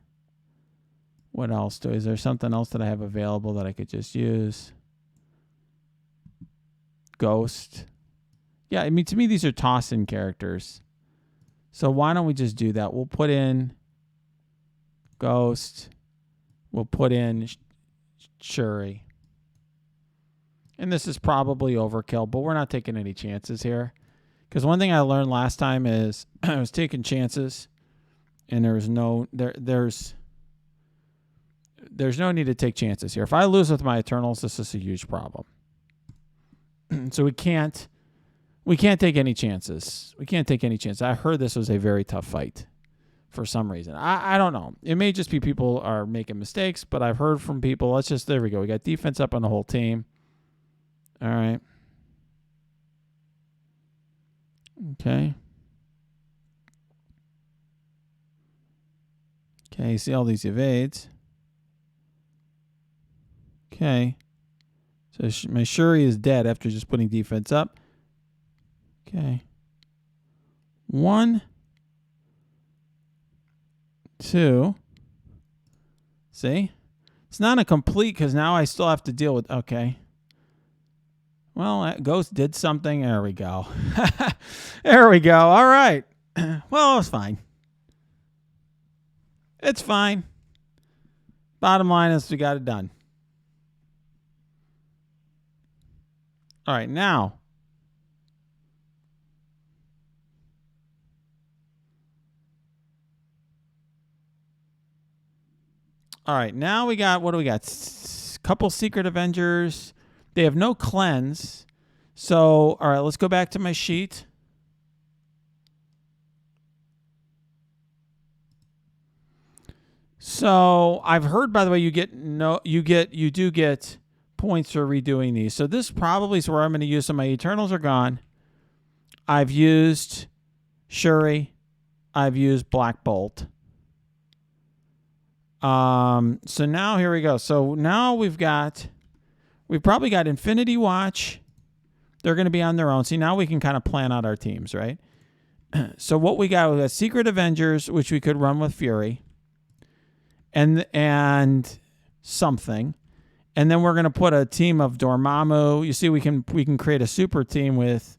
What else? Is there something else that I have available that I could just use? Ghost. Yeah, I mean, to me, these are toss-in characters. So why don't we just do that? We'll put in Ghost. We'll put in Shuri. And this is probably overkill, but we're not taking any chances here. Because one thing I learned last time is I was taking chances, and there's no need to take chances here. If I lose with my Eternals, this is a huge problem. So we can't take any chances. We can't take any chances. I heard this was a very tough fight for some reason. I don't know. It may just be people are making mistakes, but I've heard from people. There we go. We got defense up on the whole team. All right. Okay. Okay, see all these evades. Okay. So my Shuri is dead after just putting defense up. Okay. 1, 2. See? It's not a complete because now I still have to deal with... Okay. Well, Ghost did something. There we go. There we go. All right. Well, it's fine. It's fine. Bottom line is we got it done. All right, now. All right, now we got, what do we got? Couple Secret Avengers. They have no cleanse. So, all right, let's go back to my sheet. So, I've heard, by the way, you do get points for redoing these. So this probably is where I'm going to use them. My Eternals are gone. I've used Shuri. I've used Black Bolt. So now here we go. So now we've probably got Infinity Watch. They're going to be on their own. See, now we can kind of plan out our teams, right? So what we got Secret Avengers, which we could run with Fury. And something. And then we're going to put a team of Dormammu. You see, we can create a super team with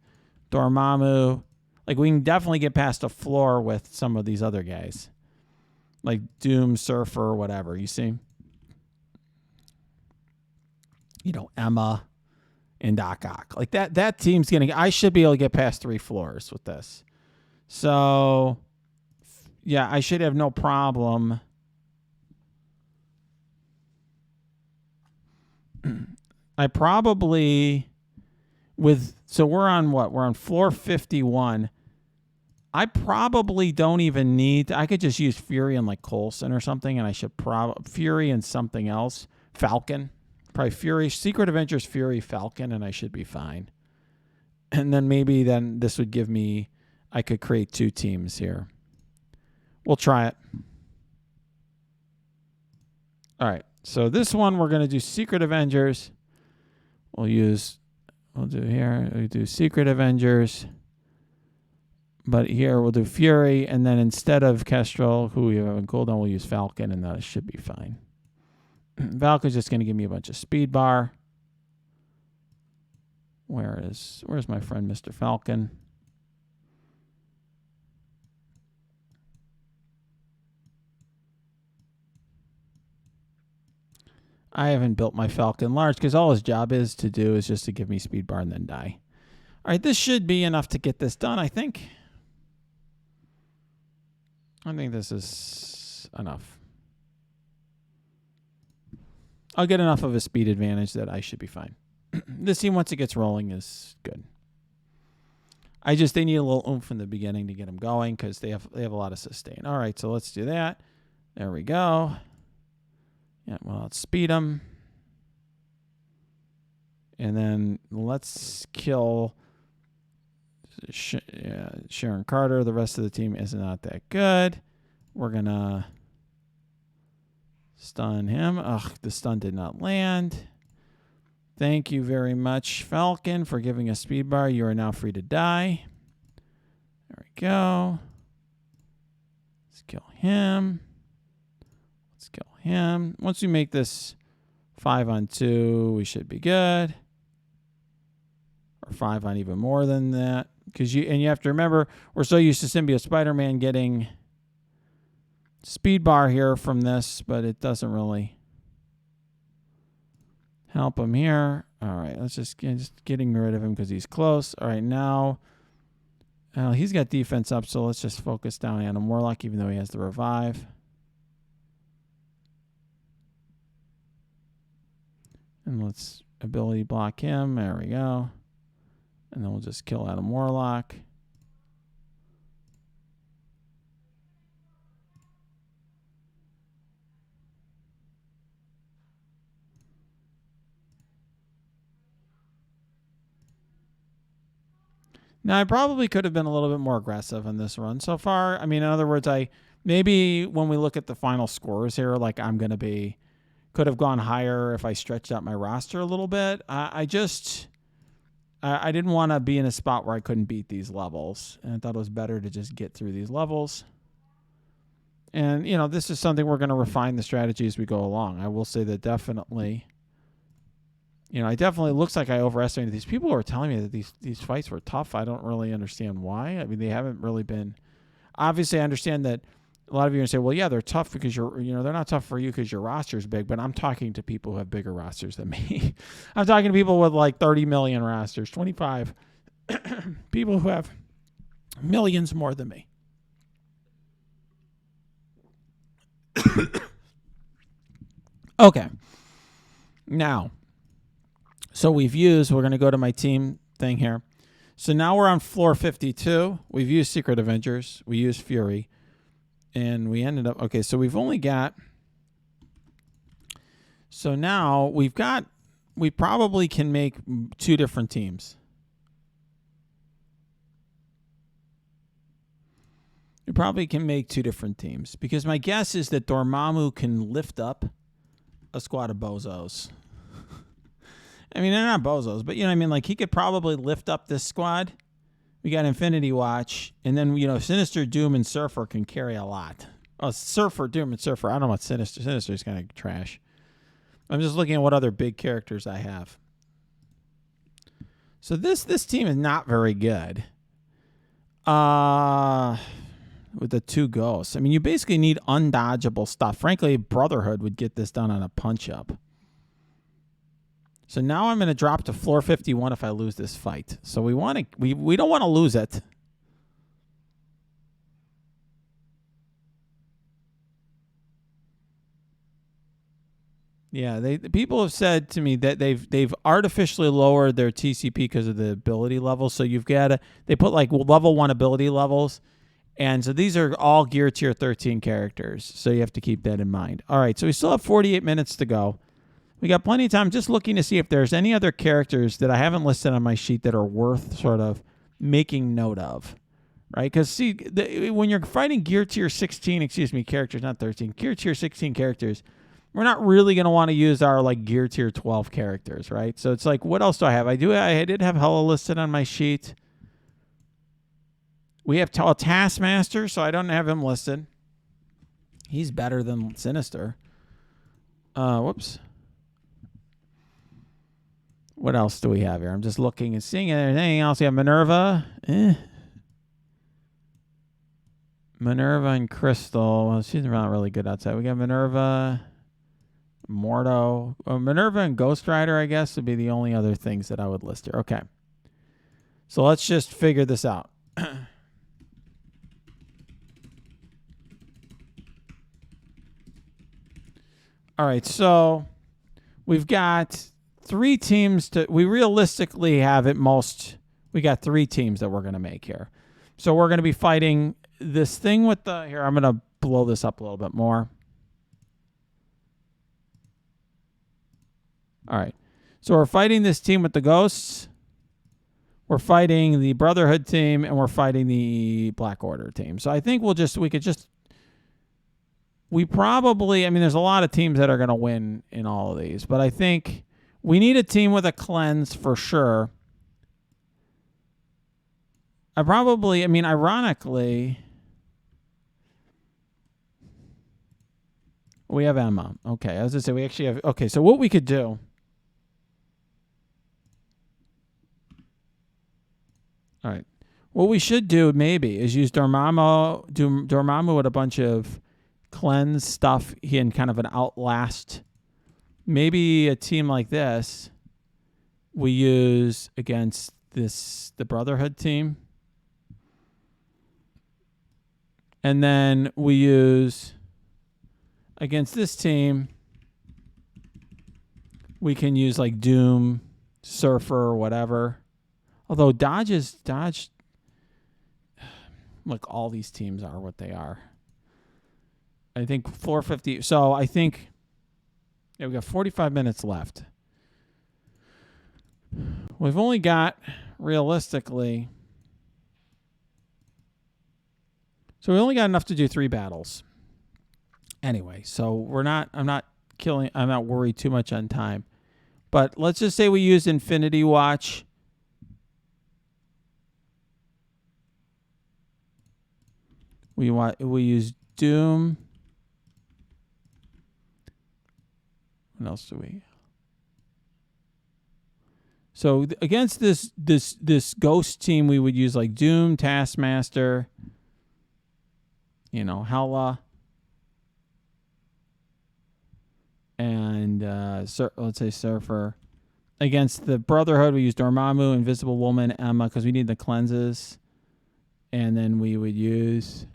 Dormammu. Like, we can definitely get past a floor with some of these other guys. Like Doom, Surfer, or whatever, you see? You know, Emma and Doc Ock. Like, that team's going to... I should be able to get past 3 floors with this. So, yeah, I should have no problem... I probably so we're on what? We're on floor 51. I probably don't even need, I could just use Fury and like Coulson or something, and I should Fury and something else. Falcon. Probably Fury, Secret Avengers, Fury, Falcon, and I should be fine. And then maybe this would give me, I could create 2 teams here. We'll try it. All right. So this one, we're going to do Secret Avengers. We'll do Secret Avengers. But here we'll do Fury. And then instead of Kestrel, who we have in cooldown, we'll use Falcon. And that should be fine. Falcon's just going to give me a bunch of speed bar. Where's my friend Mr. Falcon? I haven't built my Falcon large because all his job is to do is just to give me speed bar and then die. All right, this should be enough to get this done, I think. I think this is enough. I'll get enough of a speed advantage that I should be fine. This team, once it gets rolling, is good. They need a little oomph in the beginning to get them going because they have a lot of sustain. All right, so let's do that. There we go. Yeah, well, let's speed them. And then let's kill Sharon Carter. The rest of the team is not that good. We're going to stun him. Ugh, the stun did not land. Thank you very much, Falcon, for giving us speed bar. You are now free to die. There we go. Let's kill him. Let's kill him. Once we make this 5-on-2, we should be good. Or 5 on even more than that. Because you have to remember, we're so used to Symbiote Spider-Man getting speed bar here from this, but it doesn't really help him here. All right, let's just getting rid of him because he's close. All right, now he's got defense up, so let's just focus down on Adam Warlock, even though he has the revive. And let's ability block him. There we go. And then we'll just kill Adam Warlock. Now, I probably could have been a little bit more aggressive in this run so far. I mean, in other words, maybe when we look at the final scores here, like I'm going to be Could have gone higher if I stretched out my roster a little bit. I didn't want to be in a spot where I couldn't beat these levels. And I thought it was better to just get through these levels. And, this is something we're going to refine the strategy as we go along. I will say that definitely, I definitely looks like I overestimated these. People were telling me that these fights were tough. I don't really understand why. I mean, they haven't really been. Obviously, I understand that a lot of you are going to say, well, yeah, they're tough because they're not tough for you because your roster is big, but I'm talking to people who have bigger rosters than me. I'm talking to people with like 30 million rosters, 25 people who have millions more than me. Okay. Now, so we're going to go to my team thing here. So now we're on floor 52. We've used Secret Avengers. We used Fury. And we ended up, okay, so we've only got, so now we probably can make 2 different teams. We probably can make 2 different teams because my guess is that Dormammu can lift up a squad of bozos. I mean, they're not bozos, but like he could probably lift up this squad. We got Infinity Watch, and then, Sinister, Doom, and Surfer can carry a lot. Oh, Surfer, Doom, and Surfer. I don't know what Sinister. Sinister is kind of trash. I'm just looking at what other big characters I have. So this team is not very good. With the 2 ghosts. I mean, you basically need undodgeable stuff. Frankly, Brotherhood would get this done on a punch-up. So now I'm going to drop to floor 51 if I lose this fight. So we don't want to lose it. Yeah, the people have said to me that they've artificially lowered their TCP because of the ability levels. So they put like level 1 ability levels. And so these are all gear tier 13 characters. So you have to keep that in mind. All right, so we still have 48 minutes to go. We got plenty of time just looking to see if there's any other characters that I haven't listed on my sheet that are worth sort of making note of, right? Because, see, when you're fighting Gear Tier 16, characters, not 13, Gear Tier 16 characters, we're not really going to want to use our, like, Gear Tier 12 characters, right? So it's like, what else do I have? I did have Hela listed on my sheet. We have Taskmaster, so I don't have him listed. He's better than Sinister. Whoops. What else do we have here? I'm just looking and seeing anything else. You have Minerva. Minerva and Crystal. Well, she's not really good outside. We got Minerva, Mordo. Minerva and Ghost Rider, I guess, would be the only other things that I would list here. Okay. So let's just figure this out. All right, so we've got 3 teams we realistically have at most, we got 3 teams that we're going to make here. So we're going to be fighting this thing with here, I'm going to blow this up a little bit more. All right. So we're fighting this team with the ghosts. We're fighting the Brotherhood team, and we're fighting the Black Order team. So I think we probably, I mean, there's a lot of teams that are going to win in all of these, but I think we need a team with a cleanse for sure. Ironically, we have Emma. Okay, I was going to say we actually have, okay, so what we could do. All right. What we should do maybe is use Dormammu with a bunch of cleanse stuff in kind of an outlast. Maybe a team like this we use against the Brotherhood team. And then we use against this team, we can use like Doom, Surfer, or whatever. Although Dodge, look, all these teams are what they are. I think 450. So I think we got 45 minutes left. We've only got realistically. So we only got enough to do 3 battles. Anyway, so I'm not not worried too much on time. But let's just say we use Infinity Watch. We use Doom. What else do we? So against this ghost team, we would use like Doom, Taskmaster, Hela, and let's say Surfer. Against the Brotherhood, we use Dormammu, Invisible Woman, Emma, because we need the cleanses. And then we would use...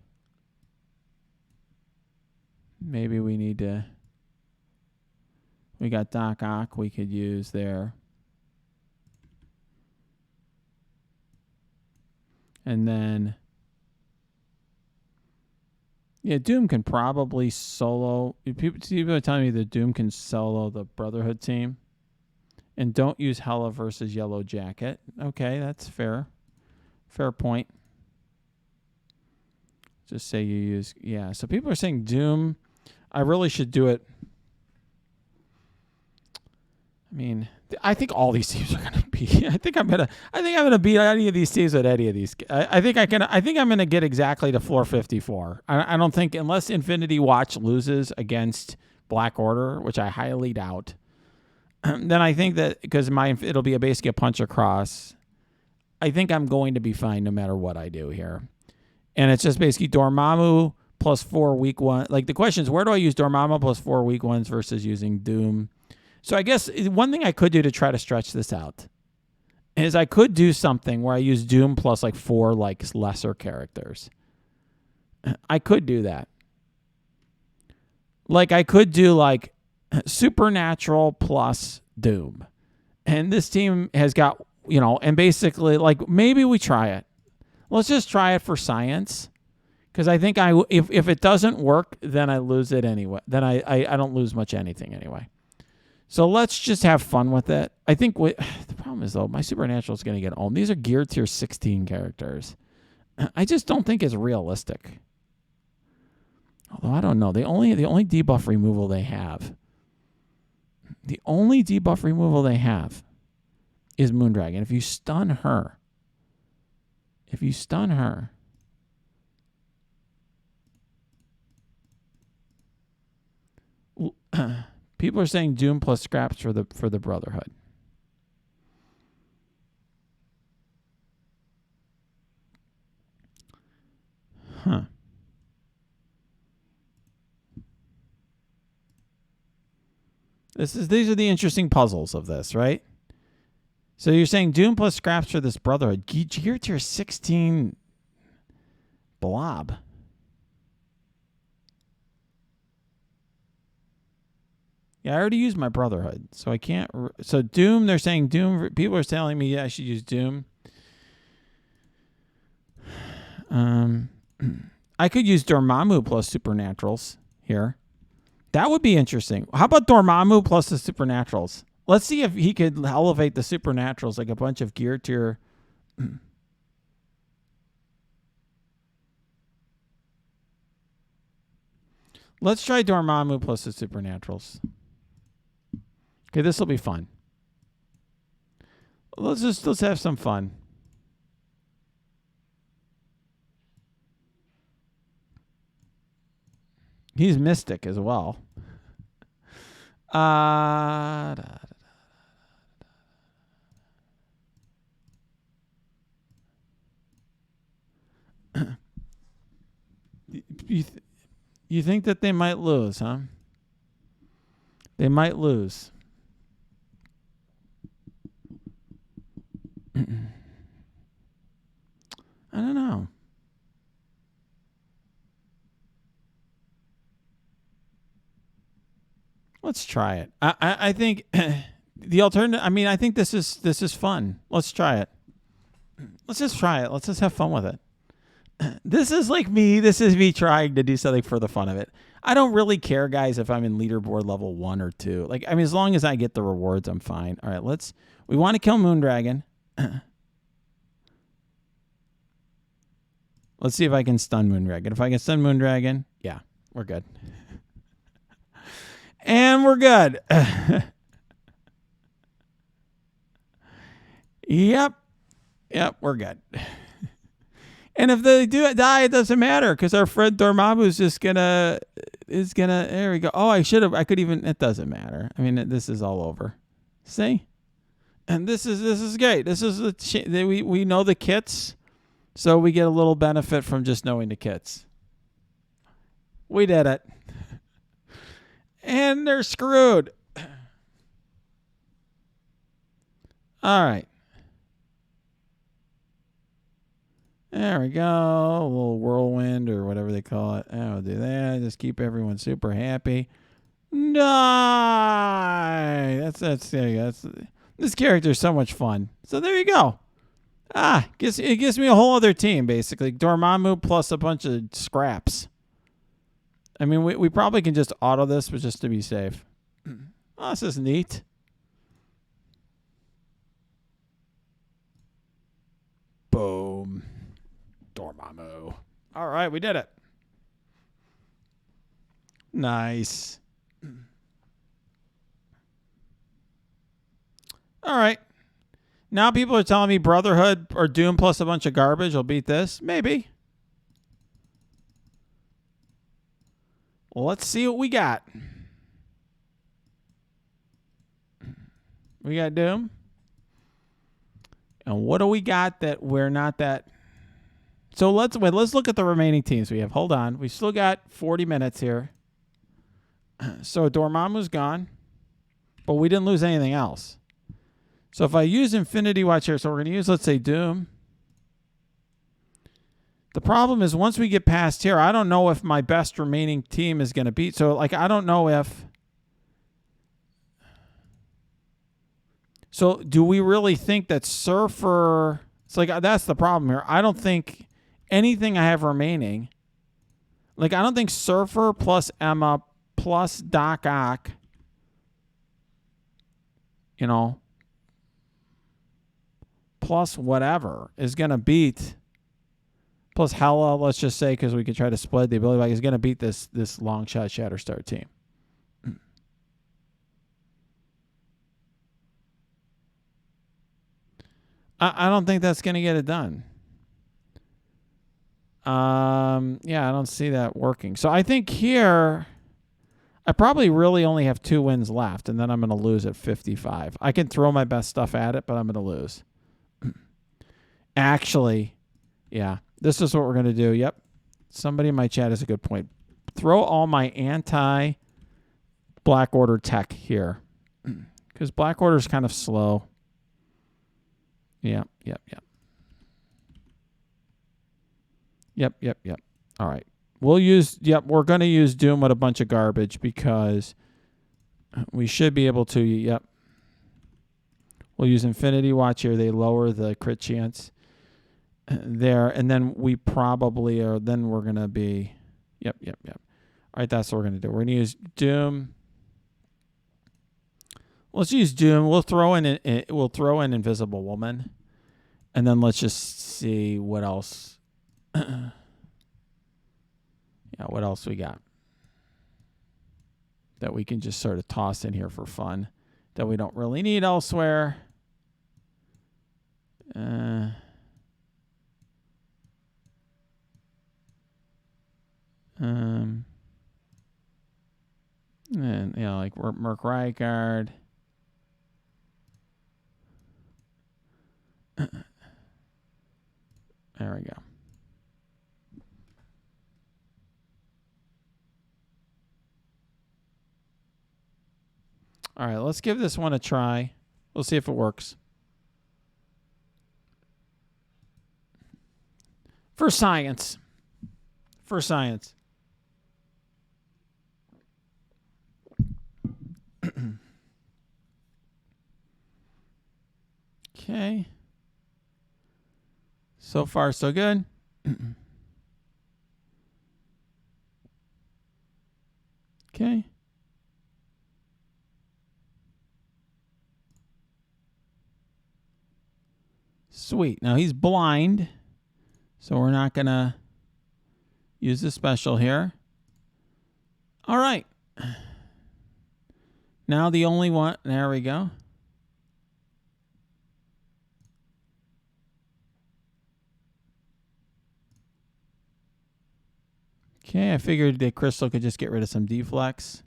Maybe we need to... We got Doc Ock we could use there. And then... Yeah, Doom can probably solo... People are telling me that Doom can solo the Brotherhood team. And don't use Hela versus Yellow Jacket. Okay, that's fair. Fair point. Just say you use... Yeah, so people are saying Doom. I really should do it. I mean, I think all these teams are going to be... I think I'm going to beat any of these teams with any of these. I think I'm going to get exactly to floor 54. I don't think... Unless Infinity Watch loses against Black Order, which I highly doubt... Then I think that because it'll be basically a punch across, I think I'm going to be fine no matter what I do here. And it's just basically Dormammu plus 4 weak ones. Like the question is, where do I use Dormammu plus 4 weak ones versus using Doom? So I guess one thing I could do to try to stretch this out is I could do something where I use Doom plus like 4 like lesser characters. I could do that. Like I could do like Supernatural plus Doom. And this team has got, and basically, like, maybe we try it. Let's just try it for science. Because I think if it doesn't work, then I lose it anyway. Then I don't lose much anything anyway. So let's just have fun with it. I think the problem is, though, my Supernatural is going to get home. These are Gear Tier 16 characters. I just don't think it's realistic. Although, I don't know. The only debuff removal they have... The only debuff removal they have is Moondragon. If you stun her, people are saying Doom plus scraps for the Brotherhood. Huh. These are the interesting puzzles of this, right? So you're saying Doom plus scraps for this Brotherhood. Gear Tier 16 blob. Yeah, I already used my Brotherhood, so I can't... So Doom, they're saying Doom... People are telling me, yeah, I should use Doom. I could use Dormammu plus Supernaturals here. That would be interesting. How about Dormammu plus the Supernaturals? Let's see if he could elevate the Supernaturals like a bunch of Gear Tier. Let's try Dormammu plus the Supernaturals. Okay, this will be fun. Let's have some fun. He's Mystic as well. You think that they might lose, huh? They might lose. I don't know. Let's try it. I think the alternative. I mean, I think this is fun. Let's try it. Let's just try it. Let's just have fun with it. This is like me. This is me trying to do something for the fun of it. I don't really care, guys, if I'm in leaderboard level 1 or 2. Like, I mean, as long as I get the rewards, I'm fine. All right, we want to kill Moondragon. Let's see if I can stun Moondragon. If I can stun Moondragon, yeah, we're good. And we're good. Yep. Yep, we're good. And if they do die, it doesn't matter because our friend Dormammu is gonna. There we go. Oh, I could even. It doesn't matter. I mean, this is all over. See, and this is great. This is we know the kits, so we get a little benefit from just knowing the kits. We did it, and they're screwed. All right. There we go. A little whirlwind or whatever they call it. I'll do that. Just keep everyone super happy. No. There you go. This character is so much fun. So there you go. It gives me a whole other team, basically. Dormammu plus a bunch of scraps. I mean, we probably can just auto this, but just to be safe. Oh, this is neat. Boom. Dormammu. All right, we did it. Nice. All right. Now people are telling me Brotherhood or Doom plus a bunch of garbage will beat this. Maybe. Well, let's see what we got. We got Doom. And what do we got that we're not that... So let's look at the remaining teams we have. Hold on. We still got 40 minutes here. So Dormammu's gone. But we didn't lose anything else. So if I use Infinity Watch here, so we're going to use, let's say, Doom. The problem is once we get past here, I don't know if my best remaining team is going to beat. So, like, I don't know if... So do we really think that Surfer... It's like, that's the problem here. I don't think anything I have remaining... Like, I don't think Surfer plus Emma plus Doc Ock... You know... Plus whatever is going to beat... Plus Hela, let's just say, because we could try to split the ability, like, is going to beat this long shot Shatterstar team. I don't think that's going to get it done. Yeah, I don't see that working. So I think here, I probably really only have 2 wins left, and then I'm going to lose at 55. I can throw my best stuff at it, but I'm going to lose. Actually, yeah, this is what we're going to do. Yep. Somebody in my chat has a good point. Throw all my anti-Black Order tech here, because Black Order is kind of slow. Yep. All right. We're going to use Doom with a bunch of garbage because we should be able to, yep. We'll use Infinity Watch here. They lower the crit chance there. And then we probably are, then we're going to be, yep. All right, that's what we're going to do. We're going to use Doom. Let's use Doom. We'll throw in Invisible Woman, and then let's just see what else. Yeah, what else we got that we can just sort of toss in here for fun that we don't really need elsewhere. And like Merc Ryguard. There we go. All right, let's give this one a try. We'll see if it works. For science. Okay. So far, so good. Okay. Sweet. Now he's blind, so we're not going to use the special here. All right. Now the only one. There we go. Okay, I figured that Crystal could just get rid of some deflex.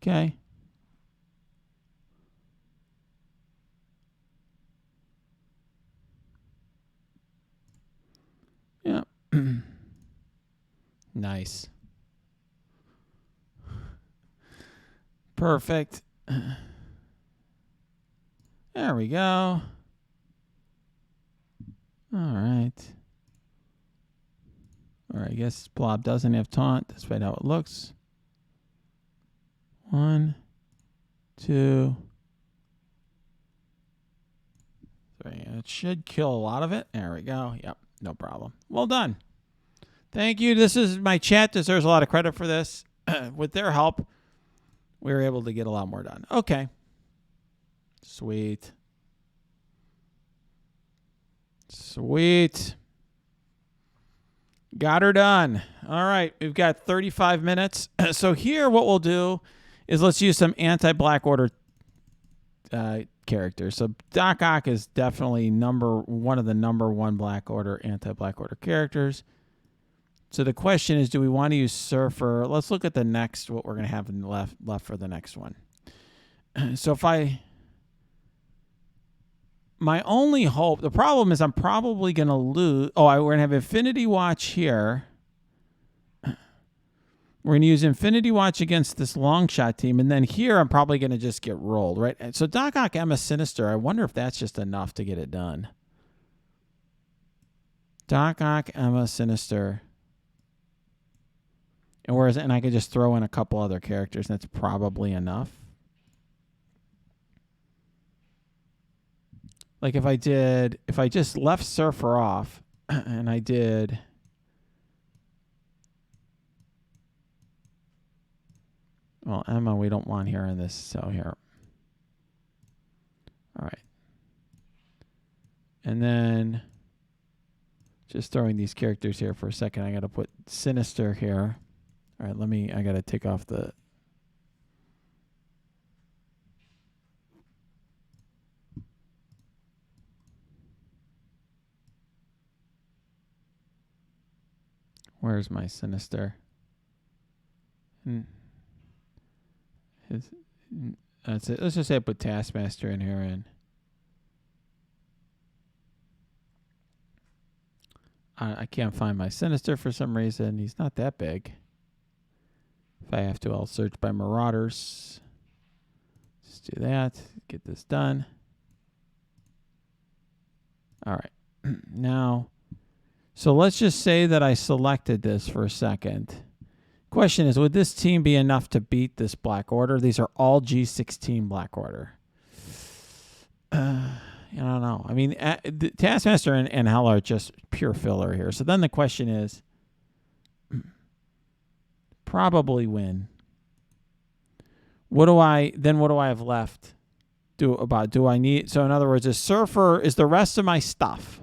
Okay. Yeah. Nice. Perfect. There we go. All right. All right, I guess Blob doesn't have taunt, despite how it looks. 1, 2, 3. It should kill a lot of it. There we go. Yep, no problem. Well done. Thank you. This is my chat deserves a lot of credit for this. With their help, we were able to get a lot more done. Okay. Sweet. Sweet. Got her done. All right. We've got 35 minutes. So here what we'll do is let's use some anti-Black Order characters. So Doc Ock is definitely one of the number one Black Order, anti-Black Order characters. So the question is, do we want to use Surfer? Let's look at the next, what we're going to have left for the next one. So my only hope, the problem is I'm probably going to lose. Oh, we're going to have Infinity Watch here. We're going to use Infinity Watch against this long shot team. And then here, I'm probably going to just get rolled, right? So Doc Ock, Emma Sinister, I wonder if that's just enough to get it done. Doc Ock, Emma Sinister. And I could just throw in a couple other characters. And that's probably enough. Like if I just left Surfer off and I did. Well, Emma, we don't want here in this. So here. All right. And then just throwing these characters here for a second. I got to put Sinister here. All right, I got to take off the. Where's my Sinister? That's it. Let's just say I put Taskmaster in here and I can't find my Sinister for some reason. He's not that big. If I have to, I'll search by Marauders. Just do that. Get this done. All right. Now, so let's just say that I selected this for a second. Question is, would this team be enough to beat this Black Order? These are all G16 Black Order. I don't know. I mean, Taskmaster and Hell are just pure filler here. So then the question is, probably win. What do I have left? Do I need? So in other words, is the rest of my stuff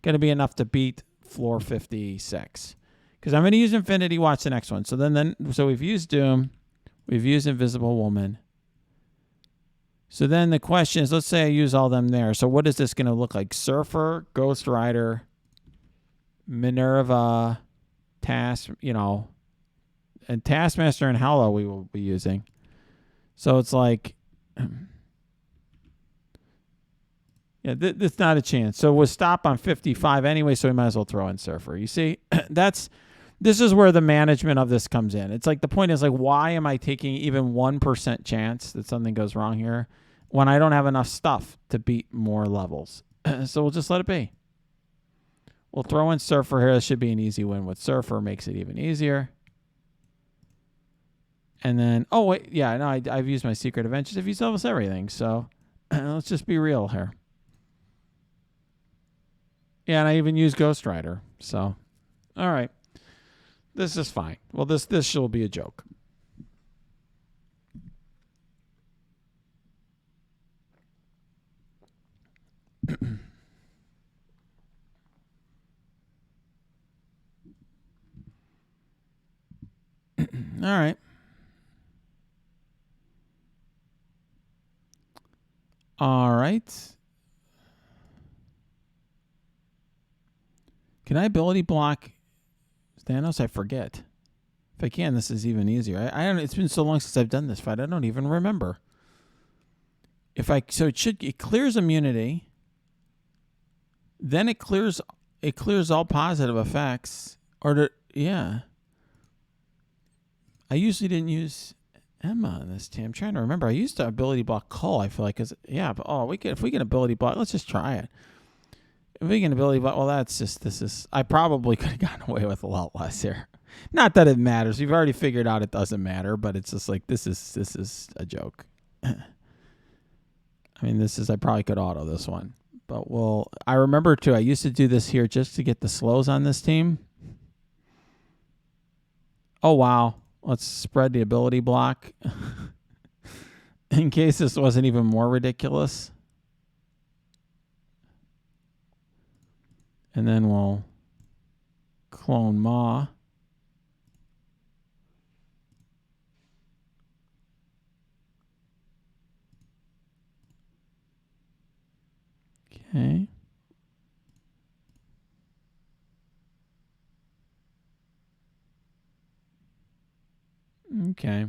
going to be enough to beat floor 56? Because I'm going to use Infinity Watch the next one. So so we've used Doom, we've used Invisible Woman. So then the question is, let's say I use all them there. So what is this going to look like? Surfer, Ghost Rider, Minerva, and Taskmaster and Hela we will be using. So it's like, yeah, this not a chance. So we'll stop on 55 anyway, so we might as well throw in Surfer. You see, this is where the management of this comes in. It's like the point is like, why am I taking even 1% chance that something goes wrong here when I don't have enough stuff to beat more levels? So we'll just let it be. We'll throw in Surfer here. This should be an easy win with Surfer. Makes it even easier. And then, oh, wait. Yeah, no, I've used my Secret Avengers. I've used almost everything. So let's just be real here. Yeah, and I even used Ghost Rider. So, all right. This is fine. Well, this will be a joke. All right. All right. Can I ability block Thanos? I forget. If I can, this is even easier. I don't. It's been so long since I've done this fight. I don't even remember. It clears immunity. Then it clears all positive effects. Yeah. I usually didn't use Emma in this team. I'm trying to remember. I used to ability block Cole, I feel like. If we can ability block, let's just try it. If we can ability block, well, I probably could have gotten away with a lot less here. Not that it matters. We've already figured out it doesn't matter, but it's just like, this is a joke. I mean, I probably could auto this one. But I remember too, I used to do this here just to get the slows on this team. Oh, wow. Let's spread the ability block in case this wasn't even more ridiculous. And then we'll clone Ma. Okay. Okay.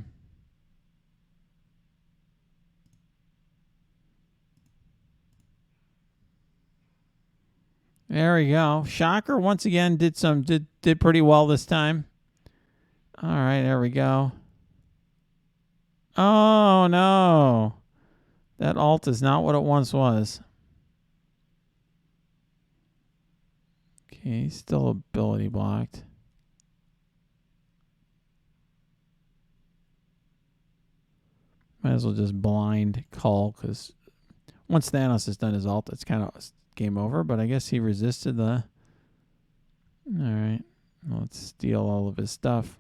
There we go. Shocker once again did pretty well this time. All right, there we go. Oh no. That ult is not what it once was. Okay, still ability blocked. Might as well just blind call, because once Thanos has done his ult, it's kind of game over. But I guess he resisted the... All right. Let's steal all of his stuff.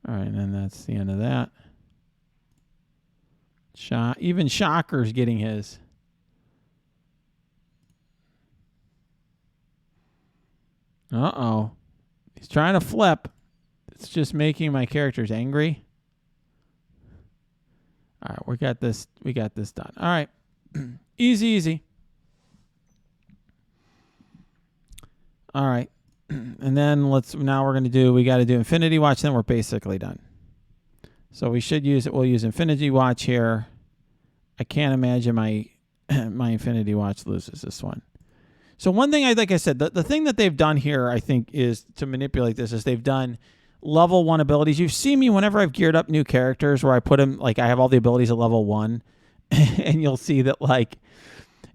All right, and then that's the end of that. Even Shocker's getting his. Uh-oh. He's trying to flip. It's just making my characters angry. All right, we got this done. All right. Easy. All right. And then we got to do Infinity Watch, then we're basically done. So we'll use Infinity Watch here. I can't imagine my Infinity Watch loses this one. So one thing, like I said, the thing that they've done here, I think, is to manipulate this, is they've done level 1 abilities. You've seen me whenever I've geared up new characters where I put them, like I have all the abilities at level 1, and you'll see that, like,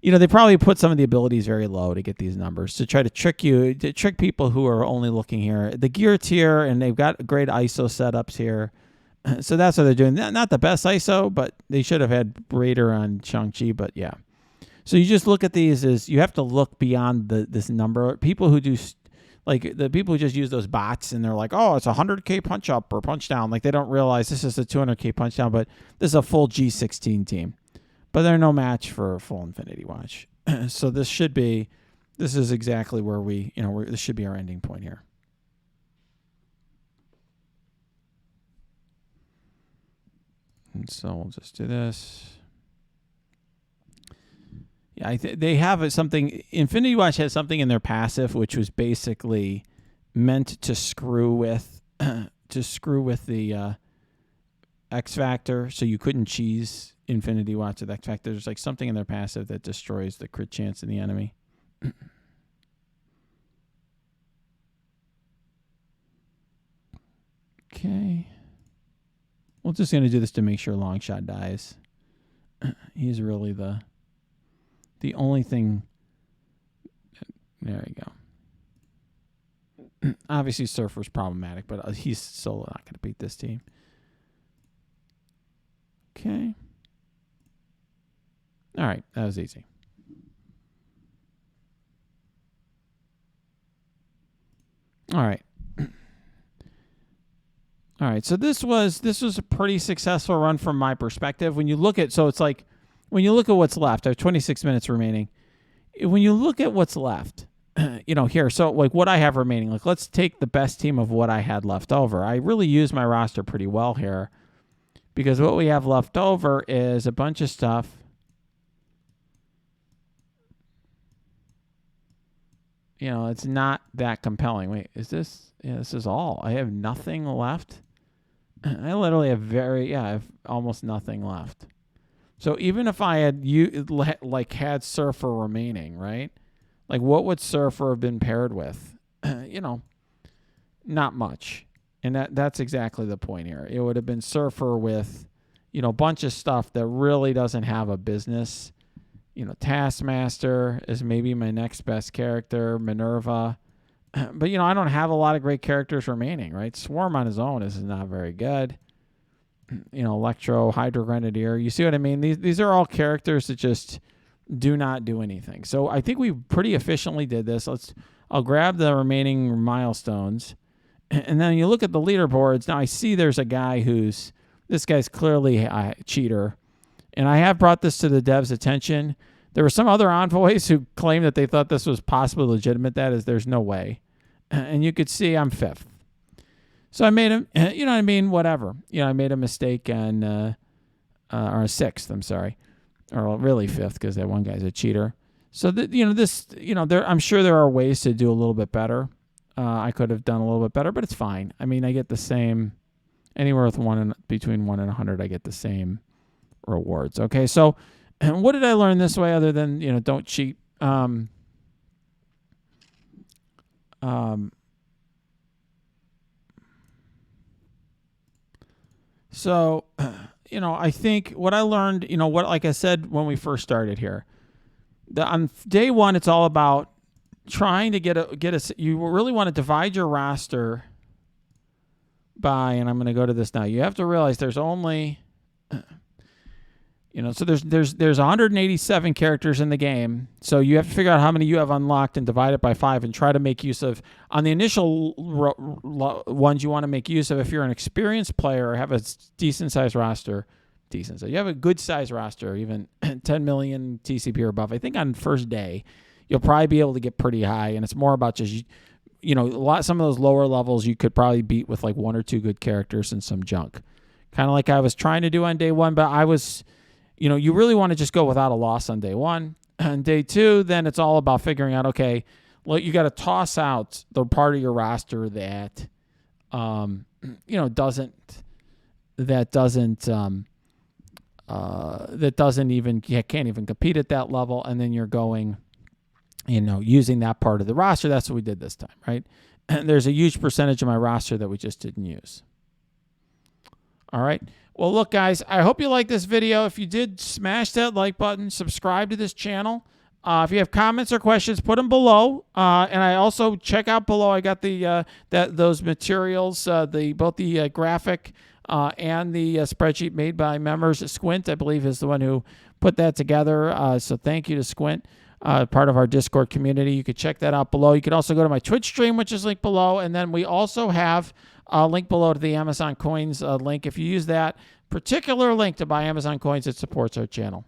they probably put some of the abilities very low to get these numbers to try to trick people who are only looking here. The gear tier, and they've got great ISO setups here. So that's what they're doing. Not the best ISO, but they should have had Raider on Shang-Chi, but yeah. So you just look at these as you have to look beyond this number. People who do, like the people who just use those bots and they're like, oh, it's 100K punch up or punch down. Like they don't realize this is a 200K punch down, but this is a full G16 team. But they're no match for a full Infinity Watch. So this is exactly where this should be our ending point here. And so we'll just do this. Yeah, they have something. Infinity Watch has something in their passive, which was basically meant to screw with the X Factor, so you couldn't cheese Infinity Watch with X Factor. There's like something in their passive that destroys the crit chance of the enemy. Okay. We're just going to do this to make sure Longshot dies. He's really the only thing. There you go. Obviously, Surfer's problematic, but he's solo not going to beat this team. Okay. All right, that was easy. All right. All right, so this was a pretty successful run from my perspective. When you look at what's left, I have 26 minutes remaining. When you look at what's left, here. So like what I have remaining, like let's take the best team of what I had left over. I really used my roster pretty well here because what we have left over is a bunch of stuff. It's not that compelling. Wait, is this? Yeah, this is all. I have nothing left. I literally have I have almost nothing left. So even if I had had Surfer remaining, right? Like what would Surfer have been paired with? Not much. And that's exactly the point here. It would have been Surfer with, a bunch of stuff that really doesn't have a business. Taskmaster is maybe my next best character, Minerva. But, I don't have a lot of great characters remaining, right? Swarm on his own is not very good. Electro, Hydra Grenadier. You see what I mean? These are all characters that just do not do anything. So I think we pretty efficiently did this. I'll grab the remaining milestones. And then you look at the leaderboards. Now I see there's a guy this guy's clearly a cheater. And I have brought this to the devs' attention. There were some other envoys who claimed that they thought this was possibly legitimate. That is, there's no way. And you could see I'm 5th. So I made him, whatever. I made a mistake on, or 6th, I'm sorry. Or really 5th because that one guy's a cheater. So, I'm sure there are ways to do a little bit better. I could have done a little bit better, but it's fine. I mean, I get the same, anywhere with between 1 and 100, I get the same rewards. Okay, so what did I learn this way other than, don't cheat? So, I think what I learned, like I said when we first started here, on day one, it's all about trying to you really want to divide your roster by, and I'm going to go to this now. You have to realize there's only, so there's 187 characters in the game. So you have to figure out how many you have unlocked and divide it by 5 and try to make use of, on the initial ones you want to make use of, if you're an experienced player or have a decent sized roster, so you have a good sized roster, even 10 million TCP or above. I think on first day, you'll probably be able to get pretty high. And it's more about just, some of those lower levels you could probably beat with like 1 or 2 good characters and some junk. Kind of like I was trying to do on day 1, but I was, you really want to just go without a loss on day 1. On day 2, then it's all about figuring out, okay, well, you got to toss out the part of your roster that, can't even compete at that level. And then you're going, using that part of the roster. That's what we did this time, right? And there's a huge percentage of my roster that we just didn't use. All right. Well, look, guys, I hope you liked this video. If you did, smash that like button, subscribe to this channel. If you have comments or questions, put them below. And I also check out below. I got those materials, both the graphic and the spreadsheet made by members. Squint, I believe, is the one who put that together. So thank you to Squint, part of our Discord community. You could check that out below. You could also go to my Twitch stream, which is linked below. And then we also have a link below to the Amazon Coins link. If you use that particular link to buy Amazon Coins, it supports our channel.